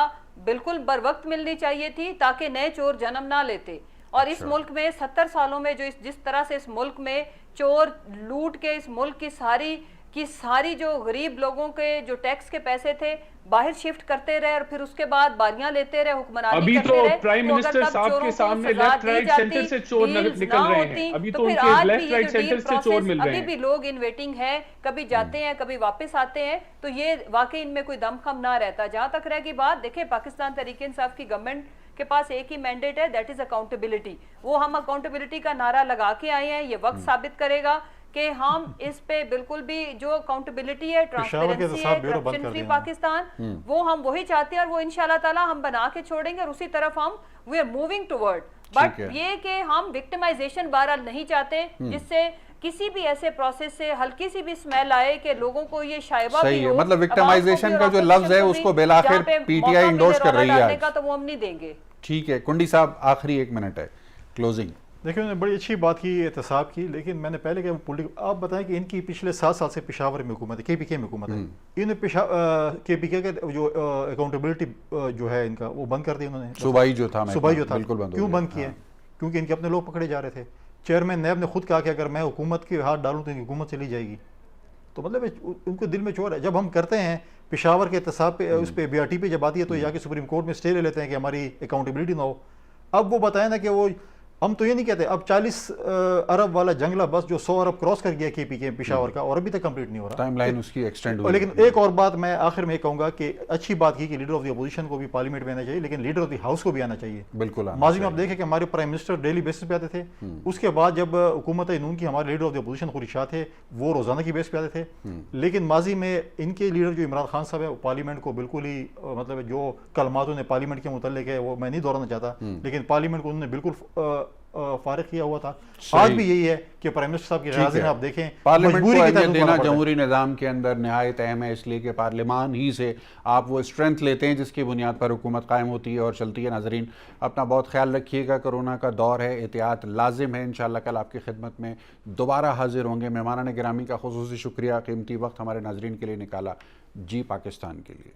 बिल्कुल बर वक्त मिलनी चाहिए थी ताकि नए चोर जन्म ना लेते। और इस मुल्क में 70 सालों में जो जिस तरह से इस मुल्क में चोर लूट के इस मुल्क की सारी जो गरीब लोगों के जो टैक्स के पैसे थे बाहर शिफ्ट करते रहे और फिर उसके बाद बारियां लेते रहे, हुक्मरानी अभी करते तो रहे। प्राइम मिनिस्टर साहब के सामने लेफ्ट राइट सेंटर से चोर निकल रहे हैं। अभी तो उनके लेफ्ट राइट सेंटर से चोर मिल रहे हैं। अभी भी लोग इन वेटिंग है, कभी जाते हैं कभी वापस आते हैं, तो ये वाकई इनमें कोई दमखम ना रहता। जहां तक रहेगी बात, देखिए पाकिस्तान तहरीक इंसाफ की गवर्नमेंट के पास एक ही मैंडेट है, दैट इज अकाउंटेबिलिटी। वो हम अकाउंटेबिलिटी का नारा लगा के आए हैं, ये वक्त साबित करेगा कि हम इस पे बिल्कुल भी जो अकाउंटेबिलिटी है, ट्रांसपेरेंसी है, करप्शन फ्री पाकिस्तान, वो हम वही चाहते हैं और वो इंशाल्लाह ताला हम बना के छोड़ेंगे और उसी तरफ हम we are moving toward. But ये कि हम विक्टिमाइजेशन बहरहाल नहीं चाहते जिससे किसी भी ऐसे प्रोसेस से हल्की सी भी स्मेल आए कि लोगों को ये शायबा भी हो। मतलब विक्टिमाइजेशन का जो लफ्ज है उसको बेलाखिर पीटीआई इंडोर्स कर रही है का, तो वो हम नहीं देंगे। ठीक है कुंडी साहब, आखिरी 1 मिनट है, क्लोजिंग। देखिए उन्होंने बड़ी अच्छी बात की, एहतसाब की, लेकिन मैंने पहले क्या आप बताएं कि इनकी पिछले 7 साल से पेशावर में हुकूमत है, केपीके में हुकूमत है। इन्होंने केपीके का जो अकाउंटेबिलिटी जो है इनका वो बंद कर दी उन्होंने। सूबाई जो था बिल्कुल बंद। क्यों बंद किया? क्योंकि इनके अपने लोग पकड़े जा रहे थे। चेयरमैन नैब ने खुद कहा कि अगर मैं हुकूमत के हाथ डालूं तो इनकी हुकूमत चली जाएगी। तो मतलब उनको दिल में चोर है। जब हम करते हैं पेशावर के एहतसाब पे, उस पर BRT पे जब आती है तो जाके सुप्रीम कोर्ट में स्टे ले लेते हैं कि हमारी अकाउंटेबिलिटी ना हो। अब वो बताए ना कि वो हम तो ये नहीं कहते, अब 40 अरब वाला जंगला बस जो 100 अरब क्रॉस कर गया केपीके पेशावर का और अभी तक कंप्लीट नहीं हो रहा, टाइमलाइन उसकी एक्सटेंड हुई। लेकिन एक और बात मैं आखिर में कहूंगा कि अच्छी बात की कि लीडर ऑफ द अपोजिशन को भी पार्लियामेंट में आना चाहिए, लेकिन लीडर ऑफ द हाउस को भी आना चाहिए। बिल्कुल। माजी में आप देखें कि हमारे प्राइम मिनिस्टर डेली बेसिस पे आते थे, उसके बाद जब हुकूमत नून की हमारे लीडर ऑफ द अपोजिशन खुरी शाह थे वो रोजाना की बेस पे आते थे। लेकिन माजी में इनके लीडर जो इमरान खान साहब है वो पार्लियामेंट को बिल्कुल ही मतलब जो कलमात उन्हें पार्लियामेंट के मुतल्लिक है वो मैं नहीं दोहराना चाहता, लेकिन पार्लियामेंट को उन्होंने बिल्कुल फारिग किया हुआ था। आज भी यही है कि प्राइम मिनिस्टर साहब की रियासत में आप देखें पार्लियामेंट को अहमियत देना जमहूरी निज़ाम के अंदर नहायत अहम है, इसलिए कि पार्लियामान ही से आप वो स्ट्रेंथ लेते हैं जिसकी बुनियाद पर हुकूमत कायम होती है और चलती है। नाजरीन अपना बहुत ख्याल रखिएगा, कोरोना का दौर है, एहतियात लाजिम है। इंशाअल्लाह कल आपकी खिदमत में दोबारा हाजिर होंगे। मेहमानान गिरामी का खुसूसी शुक्रिया, कीमती वक्त हमारे नाजरीन के लिए निकाला। जी पाकिस्तान के लिए।